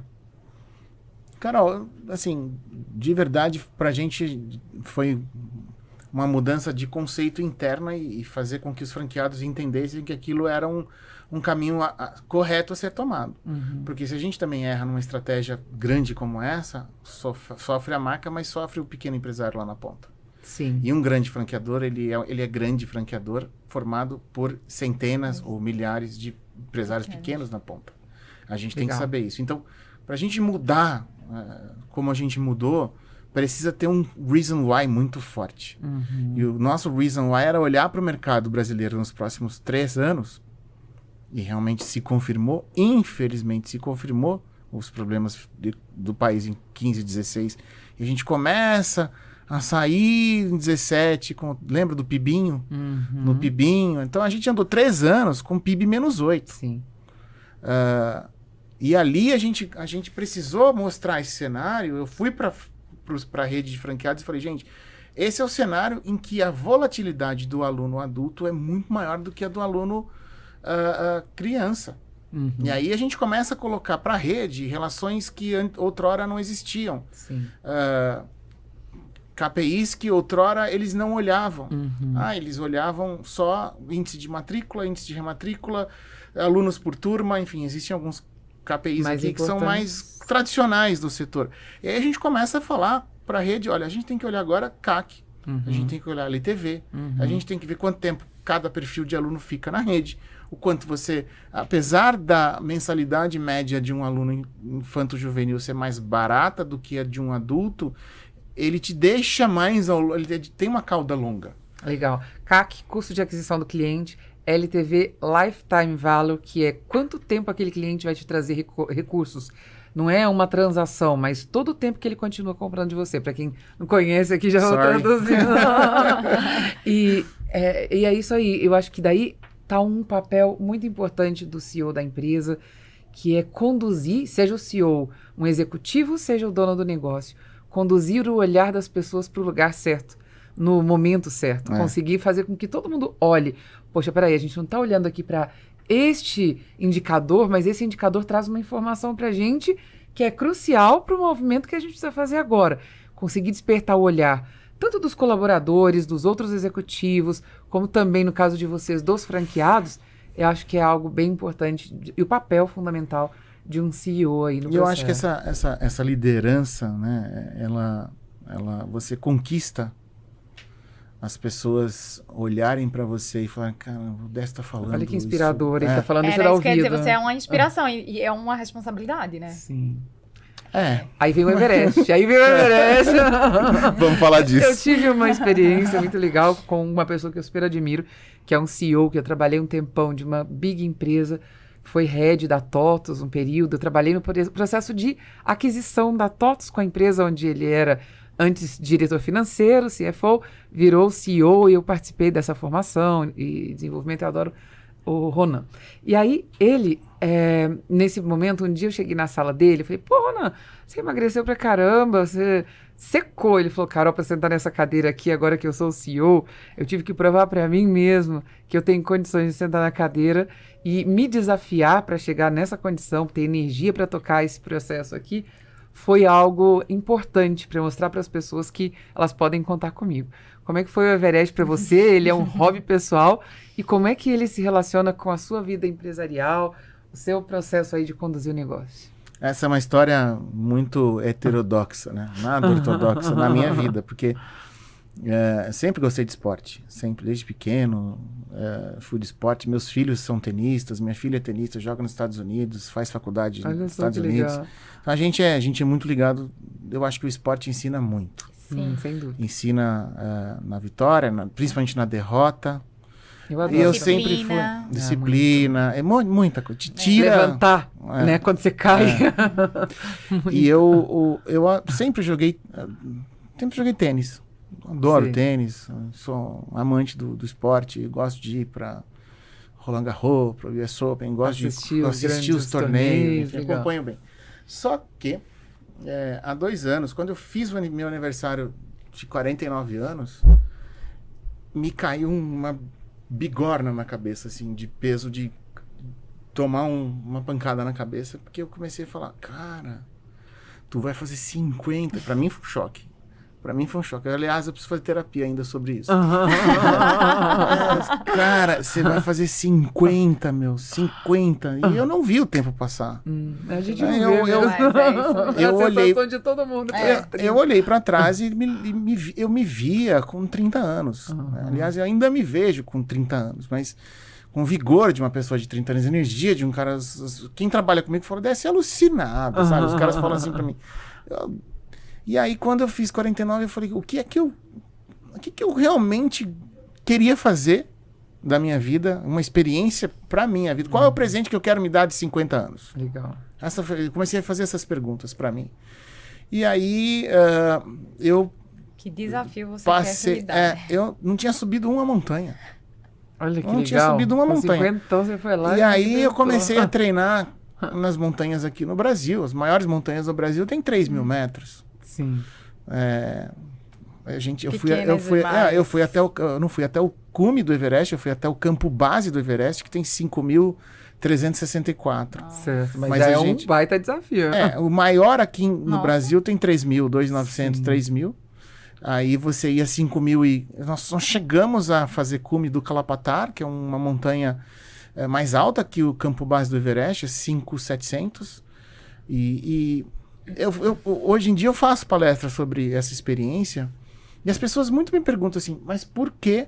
Carol, assim, de verdade, pra gente foi uma mudança de conceito interna e fazer com que os franqueados entendessem que aquilo era um caminho correto a ser tomado. Porque se a gente também erra numa estratégia grande como essa, sofre a marca, mas sofre o pequeno empresário lá na ponta. Sim. E um grande franqueador, ele é grande franqueador formado por centenas ou milhares de empresários pequenos na ponta. A gente tem que saber isso. Então, para a gente mudar como a gente mudou, precisa ter um reason why muito forte. E o nosso reason why era olhar para o mercado brasileiro nos próximos 3 anos, e realmente se confirmou, infelizmente se confirmou, os problemas do país em 15, 16, e a gente começa a sair em 17, lembra do PIBinho? No PIBinho. Então a gente andou 3 anos com PIB menos 8. Sim. E ali a gente precisou mostrar esse cenário. Eu fui para a rede de franqueados e falei, gente, esse é o cenário em que a volatilidade do aluno adulto é muito maior do que a do aluno criança. E aí a gente começa a colocar para a rede relações que outrora não existiam. Sim. KPIs que outrora eles não olhavam. Eles olhavam só índice de matrícula, índice de rematrícula, alunos por turma, enfim, existem alguns KPIs aqui que são mais tradicionais do setor. E aí a gente começa a falar para a rede, olha, a gente tem que olhar agora CAC, a gente tem que olhar LTV, a gente tem que ver quanto tempo cada perfil de aluno fica na rede, o quanto você, apesar da mensalidade média de um aluno infanto-juvenil ser mais barata do que a de um adulto, ele te deixa mais, ele tem uma cauda longa. Legal. CAC, custo de aquisição do cliente, LTV, Lifetime Value, que é quanto tempo aquele cliente vai te trazer recursos. Não é uma transação, mas todo o tempo que ele continua comprando de você. Para quem não conhece aqui, já vou traduzindo. E é isso aí. Eu acho que daí está um papel muito importante do CEO da empresa, que é conduzir, seja o CEO um executivo, seja o dono do negócio, conduzir o olhar das pessoas para o lugar certo. no momento certo. Conseguir fazer com que todo mundo olhe. Poxa, peraí, a gente não está olhando aqui para este indicador, mas esse indicador traz uma informação para a gente que é crucial para o movimento que a gente precisa fazer agora. Conseguir despertar o olhar, tanto dos colaboradores, dos outros executivos, como também, no caso de vocês, dos franqueados, eu acho que é algo bem importante e o papel fundamental de um CEO aí no processo. Eu acho que essa liderança, né, você conquista as pessoas olharem para você e falarem, cara, o Décio tá falando. Olha que inspirador, ele tá falando isso da da ouvido. Quer dizer, ouvido. você é uma inspiração e é uma responsabilidade, né? Sim. Aí vem o Everest, Vamos falar disso. Eu tive uma experiência muito legal com uma pessoa que eu super admiro, que é um CEO, que eu trabalhei um tempão de uma big empresa, foi head da TOTUS um período, eu trabalhei no processo de aquisição da TOTUS com a empresa onde ele era antes diretor financeiro, CFO, virou CEO e eu participei dessa formação e desenvolvimento, eu adoro o Ronan. E aí, ele, nesse momento, um dia eu cheguei na sala dele, eu falei, pô, Ronan, você emagreceu pra caramba, você secou. Ele falou, Carol, pra sentar nessa cadeira aqui, agora que eu sou o CEO, eu tive que provar pra mim mesmo que eu tenho condições de sentar na cadeira e me desafiar para chegar nessa condição, ter energia para tocar esse processo aqui, foi algo importante para mostrar para as pessoas que elas podem contar comigo. Como é que foi o Everest para você? Ele é um hobby pessoal e como é que ele se relaciona com a sua vida empresarial, o seu processo aí de conduzir o negócio? Essa é uma história muito heterodoxa, né? Nada ortodoxa na minha vida, porque sempre gostei de esporte, sempre, desde pequeno, fui de esporte. Meus filhos são tenistas, minha filha é tenista, joga nos Estados Unidos, faz faculdade nos Estados Unidos. Então, a gente é muito ligado, eu acho que o esporte ensina muito. Sim, sem dúvida. Ensina na vitória, principalmente na derrota. Eu adoro. E eu sempre fui... Disciplina, muita coisa. Te tira... Levantar, né? Quando você cai. E eu sempre joguei tênis. Adoro tênis, sou amante do esporte, gosto de ir para Roland Garros, para o US Open, gosto de assistir os torneios, acompanho bem. Só que, há 2 anos, quando eu fiz meu aniversário de 49 anos, me caiu uma bigorna na cabeça, assim, de peso, de tomar uma pancada na cabeça, porque eu comecei a falar, cara, tu vai fazer 50, para mim foi um choque. Pra mim foi um choque. Aliás, eu preciso fazer terapia ainda sobre isso. Cara, você vai fazer 50, meu. 50. E eu não vi o tempo passar. A gente não viu. Eu olhei... de todo mundo. Eu olhei pra trás e eu me via com 30 anos. Aliás, eu ainda me vejo com 30 anos. Mas com vigor de uma pessoa de 30 anos, energia de um cara... Quem trabalha comigo fala, deve ser alucinado, sabe? Os caras falam assim pra mim... E aí, quando eu fiz 49, eu falei, o que eu realmente queria fazer da minha vida, uma experiência pra minha vida? Qual é o presente que eu quero me dar de 50 anos? Legal. Eu comecei a fazer essas perguntas pra mim. E aí, eu... Que desafio você passei, quer se dar. eu não tinha subido uma montanha. Olha que não legal. tinha subido uma montanha. 50, então você foi lá e aí, eu comecei a treinar nas montanhas aqui no Brasil. As maiores montanhas do Brasil têm 3.000 metros. Sim. Eu não fui até o cume do Everest, eu fui até o campo base do Everest, que tem 5.364. Certo, mas já um baita desafio. O maior aqui no Brasil tem 3.000, 2.900, 3.000. Aí você ia 5.000 e... Nós chegamos a fazer cume do Kalapatar, que é uma montanha mais alta que o campo base do Everest, é 5.700. Hoje em dia eu faço palestras sobre essa experiência e as pessoas muito me perguntam assim, mas por que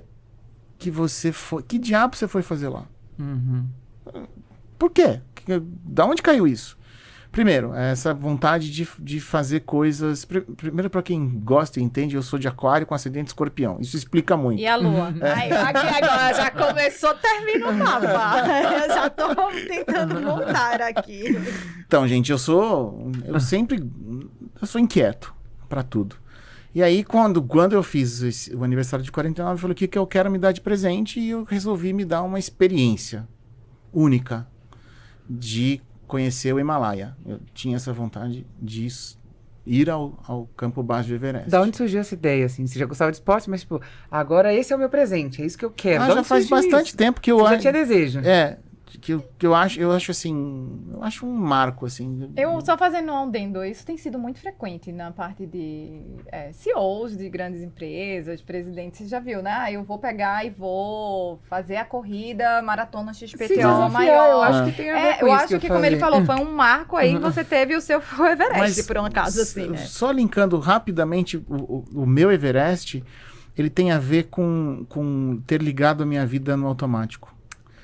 você foi, que diabo você foi fazer lá? Por quê? Da onde caiu isso? Primeiro, essa vontade de fazer coisas... Primeiro, para quem gosta e entende, eu sou de aquário com ascendente escorpião. Isso explica muito. E a lua? Aqui agora já começou, termina o mapa. Eu já tô tentando montar aqui. Então, gente, eu sou inquieto para tudo. E aí, quando eu fiz o aniversário de 49, eu falei, o que eu quero me dar de presente? E eu resolvi me dar uma experiência única de conhecer o Himalaia. Eu tinha essa vontade de ir ao campo base do Everest. Da onde surgiu essa ideia, assim? Você já gostava de esporte, mas, tipo, agora esse é o meu presente, é isso que eu quero. Ah, Da já onde faz surgiu bastante isso? tempo que eu Você já acho. tinha desejo. Que eu acho assim, eu acho um marco, assim. Eu só fazendo um adendo, isso tem sido muito frequente na parte de CEOs de grandes empresas, presidentes, você já viu, né? Ah, eu vou pegar e vou fazer a corrida maratona XPTO Se desafiar, maior. eu acho que tem a ver com eu isso acho que eu que como ele falei. falou, foi um marco aí, você teve o seu Everest, Mas, por um acaso, assim, né? Só linkando rapidamente, o meu Everest, ele tem a ver com ter ligado a minha vida no automático.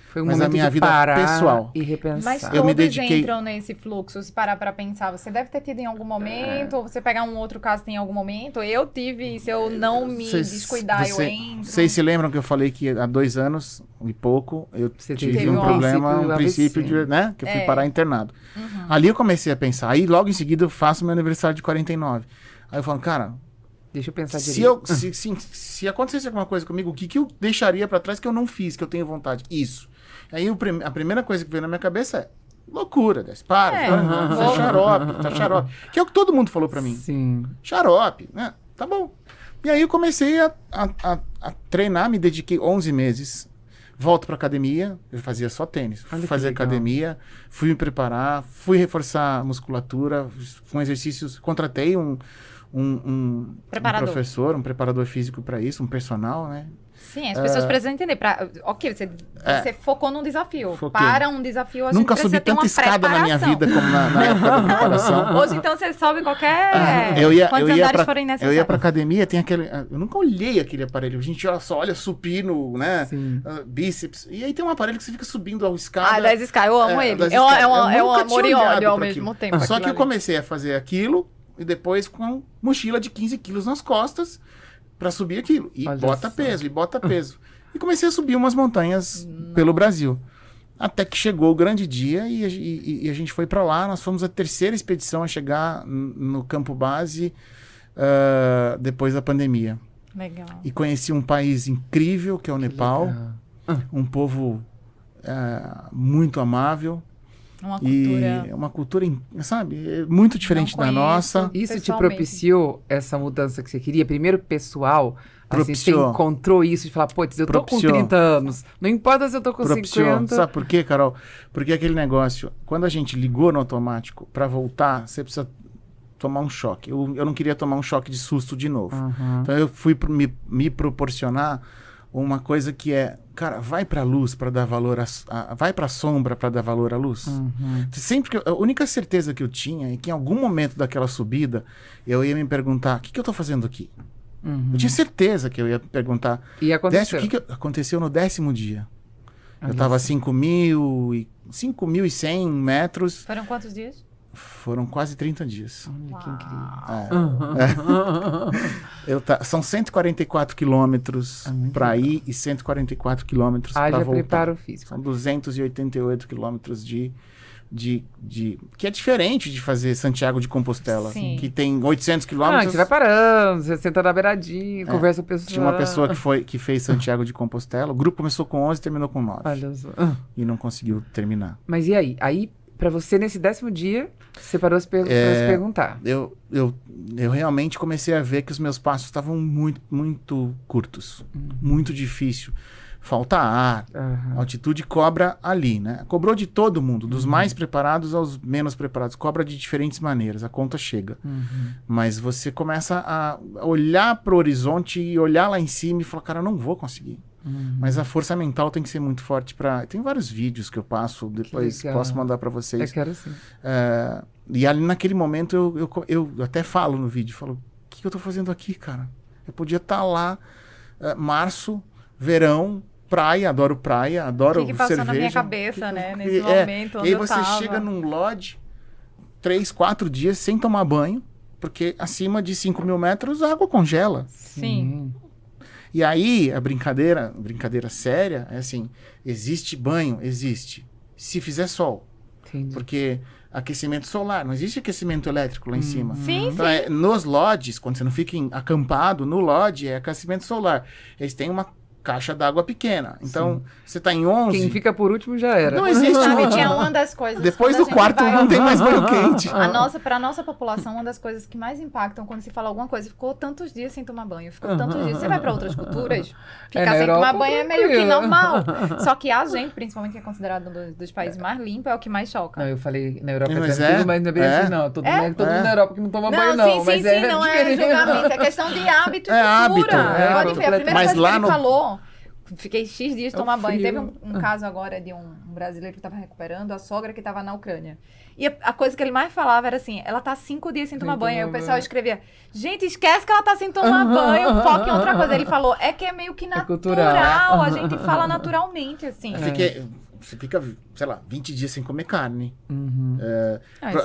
Foi um Mas a momento minha de vida parar pessoal. e repensar. Mas Eu me todos dediquei- entram nesse fluxo, se parar pra pensar. Você deve ter tido em algum momento, ou você pegar um outro caso tem em algum momento. Eu tive, se eu não me descuidar, eu entro. Vocês se lembram que eu falei que há 2 anos e pouco eu Você tive teve um um problema, princípio um princípio de, AVC. né? Que eu fui É. parar internado. Uhum. Ali eu comecei a pensar. Aí logo em seguida eu faço meu aniversário de 49. Aí eu falo, cara, Deixa eu pensar se, direito. se acontecesse alguma coisa comigo, o que eu deixaria pra trás que eu não fiz, que eu tenho vontade? Isso. Aí a primeira coisa que veio na minha cabeça é loucura, Dess, para, tá xarope, tá xarope. Que é o que todo mundo falou pra mim. Sim. Xarope, né? Tá bom. E aí eu comecei a treinar, me dediquei 11 meses. Volto pra academia, eu fazia só tênis. Olha Fui que fazer legal. academia, fui me preparar, fui reforçar a musculatura, com exercícios, contratei um Preparador. professor, um preparador físico pra isso, um personal, né? Sim, as pessoas precisam entender. Ok, você focou num desafio. Foquei. Para um desafio, a gente Nunca precisa subi ter uma tanta escada na minha preparação. vida como na época da preparação. Hoje, então, você sobe qualquer... eu quantos ia andares pra, forem eu necessários. ia pra academia, tem aquele... Eu nunca olhei aquele aparelho. A gente olha supino, né? Sim. Bíceps. E aí tem um aparelho que você fica subindo a escada. Ah, das Sky, eu amo ele. das É um escadas. Eu nunca amor tinha e olhado ódio ao pra mesmo aquilo. tempo. Só aquilo que eu ali. comecei a fazer aquilo e depois com mochila de 15 quilos nas costas pra subir aquilo. E Olha bota só. peso, e bota peso. E comecei a subir umas montanhas pelo Brasil. Até que chegou o grande dia e a gente foi pra lá. Nós fomos a terceira expedição a chegar no campo base depois da pandemia. Legal. E conheci um país incrível, que é o Nepal. Legal. Um povo muito amável. Uma E cultura... uma cultura, sabe, muito diferente da conheço. nossa. Isso te Pessoalmente. propiciou essa mudança que você queria? Primeiro, pessoal, assim, você Propiciou. encontrou isso de falar, putz, eu tô com Propiciou. 30 anos, não importa se eu tô com Propiciou. 50. Sabe por quê, Carol? Porque aquele negócio, quando a gente ligou no automático, pra voltar, você precisa tomar um choque. Eu não queria tomar um choque de susto de novo. Aham. Então eu fui me proporcionar uma coisa que é, cara, vai pra luz pra dar valor vai pra sombra pra dar valor à luz. Uhum. Sempre a única certeza que eu tinha é que em algum momento daquela subida eu ia me perguntar, o que eu tô fazendo aqui? Uhum. Eu tinha certeza que eu ia perguntar. E aconteceu. O que aconteceu no 10º dia? Eu Olha tava a só. 5.100 metros, Foram quantos dias? foram quase 30 dias. Olha que incrível. São 144 quilômetros muito para ir e 144 quilômetros para Haja voltar. preparo físico. São 288 quilômetros de que é diferente de fazer Santiago de Compostela, Sim. que tem 800 Ah, quilômetros. você vai parando, você senta na beiradinha, conversa com o pessoal. Tinha uma pessoa que fez Santiago de Compostela. O grupo começou com 11 e terminou com 9. Olha só. E não conseguiu terminar. Mas e aí? Aí, pra você, nesse 10º dia, você parou pra se perguntar. Eu realmente comecei a ver que os meus passos estavam muito, muito curtos. Muito difícil. Falta ar. Aham. A altitude cobra ali, né? Cobrou de todo mundo, dos mais preparados aos menos preparados. Cobra de diferentes maneiras, a conta chega. Mas você começa a olhar pro horizonte e olhar lá em cima e falar, cara, eu não vou conseguir. Mas a força mental tem que ser muito forte para. Tem vários vídeos que eu passo, depois legal. posso mandar para Eu vocês. quero sim. E ali naquele momento eu até falo no vídeo, falo, o que eu tô fazendo aqui, cara? Eu podia estar lá, março, verão, praia, adoro O que passou cerveja. na minha cabeça, né? Nesse E momento e onde aí eu você tava. chega num lodge, 3, 4 dias sem tomar banho, porque acima de 5.000 metros a água congela. Sim. E aí a brincadeira séria é assim, existe banho? Existe. Se fizer sol. Entendi. Porque aquecimento solar, não existe aquecimento elétrico lá em cima. Sim, Então, nos lodges, quando você não fica acampado, no lodge é aquecimento solar. Eles têm uma caixa d'água pequena. Então, você tá em 11... Quem fica por último já era. Não existe Sabe, último. tinha uma das coisas... Depois quando do a gente quarto vai- não tem mais banho quente. Para a nossa população, uma das coisas que mais impactam quando se fala alguma coisa, ficou tantos dias sem tomar banho, ficou tantos dias. Você vai para outras culturas, ficar na sem Europa, tomar banho é meio que tranquilo. normal. Só que a gente, principalmente que é considerado um dos países mais limpos, é o que mais choca. Não, eu falei na Europa Mas tranquilo, é? mas não é bem É? assim, não. Todo mundo na Europa que não toma banho, sim, não. sim, Mas sim, é não é diferente. julgamento, é questão de hábito e É cultura. hábito, é, Pode ver, a primeira mas coisa lá que ele no- falou, fiquei X dias É o tomar banho. frio. Teve um caso agora de um brasileiro que estava recuperando, a sogra que estava na Ucrânia. E a coisa que ele mais falava era assim, ela tá 5 dias sem tomar banho. Aí o pessoal escrevia, gente, esquece que ela tá sem tomar banho, foca em outra coisa. Ele falou, é que é meio que natural, cultural. a gente fala naturalmente, assim. Você fica, sei lá, 20 dias sem comer carne. Uhum.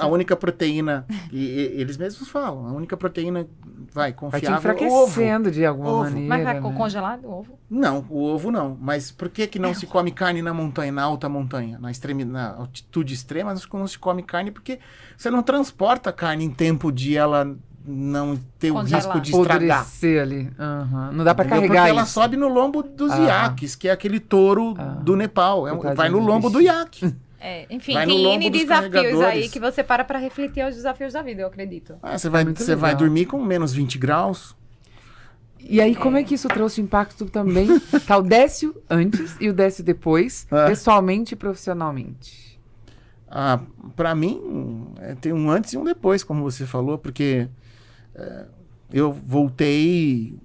A única proteína, eles mesmos falam, a única proteína, Vai te confiável é o ovo. enfraquecendo de alguma Ovo. maneira. Mas vai né? congelar o ovo? Não, o ovo não. Mas por que não se come carne na montanha, na alta montanha? Na altitude extrema, não se come carne porque você não transporta a carne em tempo de ela não ter o Congelar. risco de estragar. Apodrecer ali. Aham. Não dá pra Entendeu? carregar Porque ela isso. sobe no lombo dos Ah. iaques, que é aquele touro Ah. do Nepal. Coitadinho Vai no dos lombo do bichinhos. iaque. Enfim, Vai no tem lombo N dos desafios aí carregadores. que você para refletir aos desafios da vida, eu acredito. Você muito vai legal. dormir com menos 20 graus. E aí, como é que isso trouxe impacto também? Tá o Décio antes e o Décio depois, pessoalmente e profissionalmente. Para mim, tem um antes e um depois, como você falou, porque eu voltei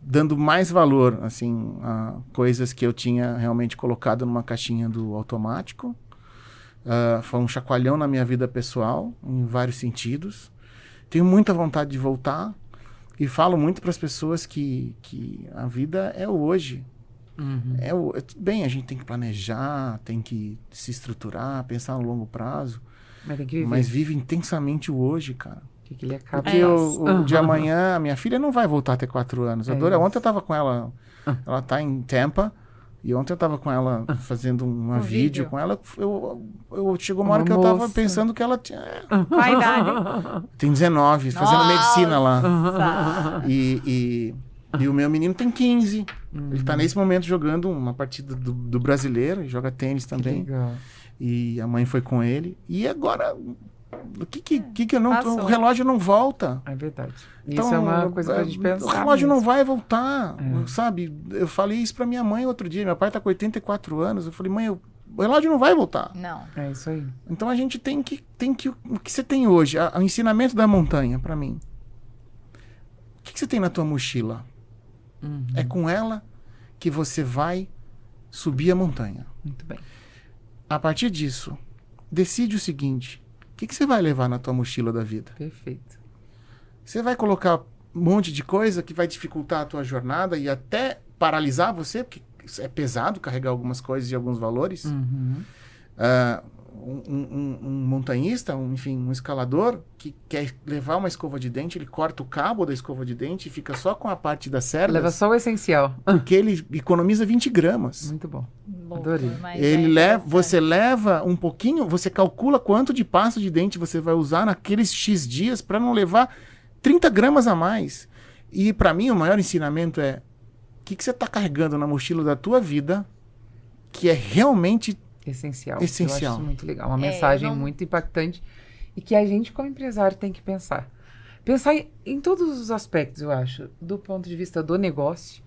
dando mais valor, assim, a coisas que eu tinha realmente colocado numa caixinha do automático. Foi um chacoalhão na minha vida pessoal, em vários sentidos. Tenho muita vontade de voltar e falo muito para as pessoas que a vida é o hoje. Tudo bem, a gente tem que planejar, tem que se estruturar, pensar no longo prazo, Mas tem que viver. mas vive intensamente o hoje, cara. Que ele acaba. Porque o de amanhã, minha filha não vai voltar a ter 4 anos. A Dora, ontem eu tava com ela, ela tá em Tampa, e ontem eu tava com ela fazendo um vídeo com ela. Chegou uma hora que eu tava moça. pensando que ela tinha... Qual a idade? Tem 19, fazendo medicina lá. Nossa! E o meu menino tem 15. Ele tá nesse momento jogando uma partida do brasileiro, e joga tênis também. Legal. E a mãe foi com ele. E agora, o que eu não... Passou. O relógio não volta. É verdade. Então, Isso é uma coisa pra gente pensar. O relógio mesmo. não vai voltar, sabe? Eu falei isso pra minha mãe outro dia. Meu pai tá com 84 anos. Eu falei, mãe, o relógio não vai voltar. Não. É isso aí. Então a gente tem que o que você tem hoje, o ensinamento da montanha pra mim. O que você tem na tua mochila? É com ela que você vai subir a montanha. Muito bem. A partir disso, decide o seguinte: o que você vai levar na tua mochila da vida? Perfeito. Você vai colocar um monte de coisa que vai dificultar a tua jornada e até paralisar você, porque é pesado carregar algumas coisas e alguns valores. Um montanhista, enfim, um escalador que quer levar uma escova de dente, ele corta o cabo da escova de dente e fica só com a parte das cerdas, Leva só o essencial. porque ele economiza 20 gramas. Muito bom. Louco, Adorei. mas Ele é leva, interessante. você leva um pouquinho, você calcula quanto de pasta de dente você vai usar naqueles X dias para não levar 30 gramas a mais. E para mim o maior ensinamento é o que você está carregando na mochila da tua vida que é realmente Essencial. Essencial. Eu acho isso muito legal. Uma É, mensagem eu não- muito impactante e que a gente, como empresário, tem que pensar. Pensar em todos os aspectos, eu acho. Do ponto de vista do negócio,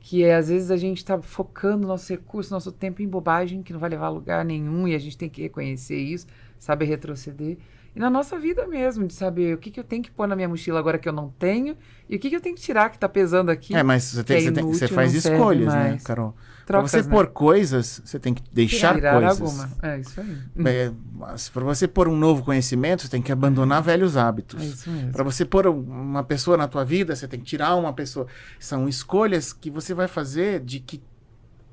que é, às vezes, a gente está focando nosso recurso, nosso tempo em bobagem, que não vai levar a lugar nenhum, e a gente tem que reconhecer isso, saber retroceder. E na nossa vida mesmo, de saber o que eu tenho que pôr na minha mochila agora que eu não tenho, e o que eu tenho que tirar que está pesando aqui. mas você, que é você inútil, faz não serve escolhas, né, mais. Carol? Para Trocas, você né? pôr coisas, você tem que deixar Tirar coisas. alguma. É isso aí. Para você pôr um novo conhecimento, você tem que abandonar velhos hábitos. É isso mesmo. Para você pôr uma pessoa na tua vida, você tem que tirar uma pessoa. São escolhas que você vai fazer de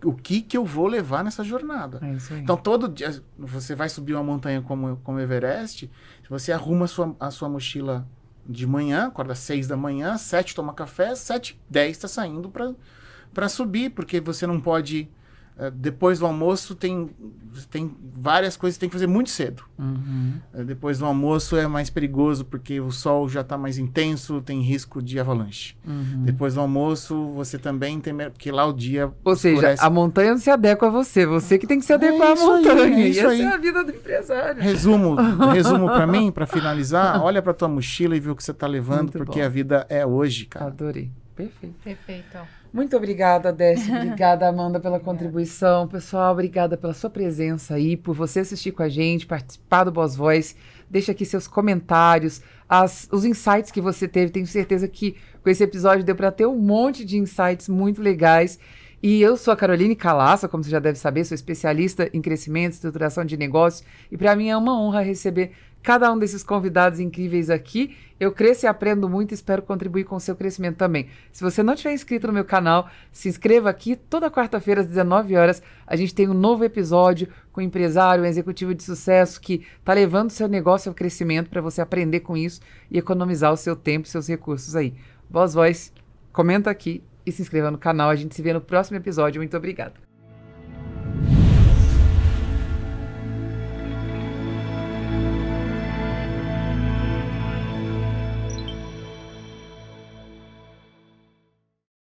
o que eu vou levar nessa jornada. É isso aí. Então, todo dia, você vai subir uma montanha como o Everest, você arruma a sua mochila de manhã, acorda às 6 da manhã, 7 toma café, 7h10 está saindo para subir, porque você não pode Depois do almoço tem várias coisas que tem que fazer muito cedo. Depois do almoço é mais perigoso porque o sol já está mais intenso, tem risco de avalanche. Depois do almoço você também tem... Porque lá o dia Ou seja, escurece. a montanha não se adequa a você que tem que se adequar à isso aí, montanha. é isso Essa aí. é a vida do empresário. Resumo para mim, para finalizar, olha para tua mochila e vê o que você está levando, Muito porque bom. a vida é hoje, cara. Adorei. Perfeito. Perfeito. Muito obrigada, Décio. Obrigada, Amanda, pela contribuição. Pessoal, obrigada pela sua presença aí, por você assistir com a gente, participar do Boss Voice. Deixa aqui seus comentários, os insights que você teve. Tenho certeza que com esse episódio deu para ter um monte de insights muito legais. E eu sou a Caroline Calaça, como você já deve saber, sou especialista em crescimento, estruturação de negócios. E para mim é uma honra receber cada um desses convidados incríveis aqui. Eu cresço e aprendo muito e espero contribuir com o seu crescimento também. Se você não tiver inscrito no meu canal, se inscreva aqui. Toda quarta-feira às 19 horas a gente tem um novo episódio com um empresário, um executivo de sucesso que está levando o seu negócio ao crescimento para você aprender com isso e economizar o seu tempo e seus recursos aí. Boss Voice, comenta aqui e se inscreva no canal. A gente se vê no próximo episódio. Muito obrigada.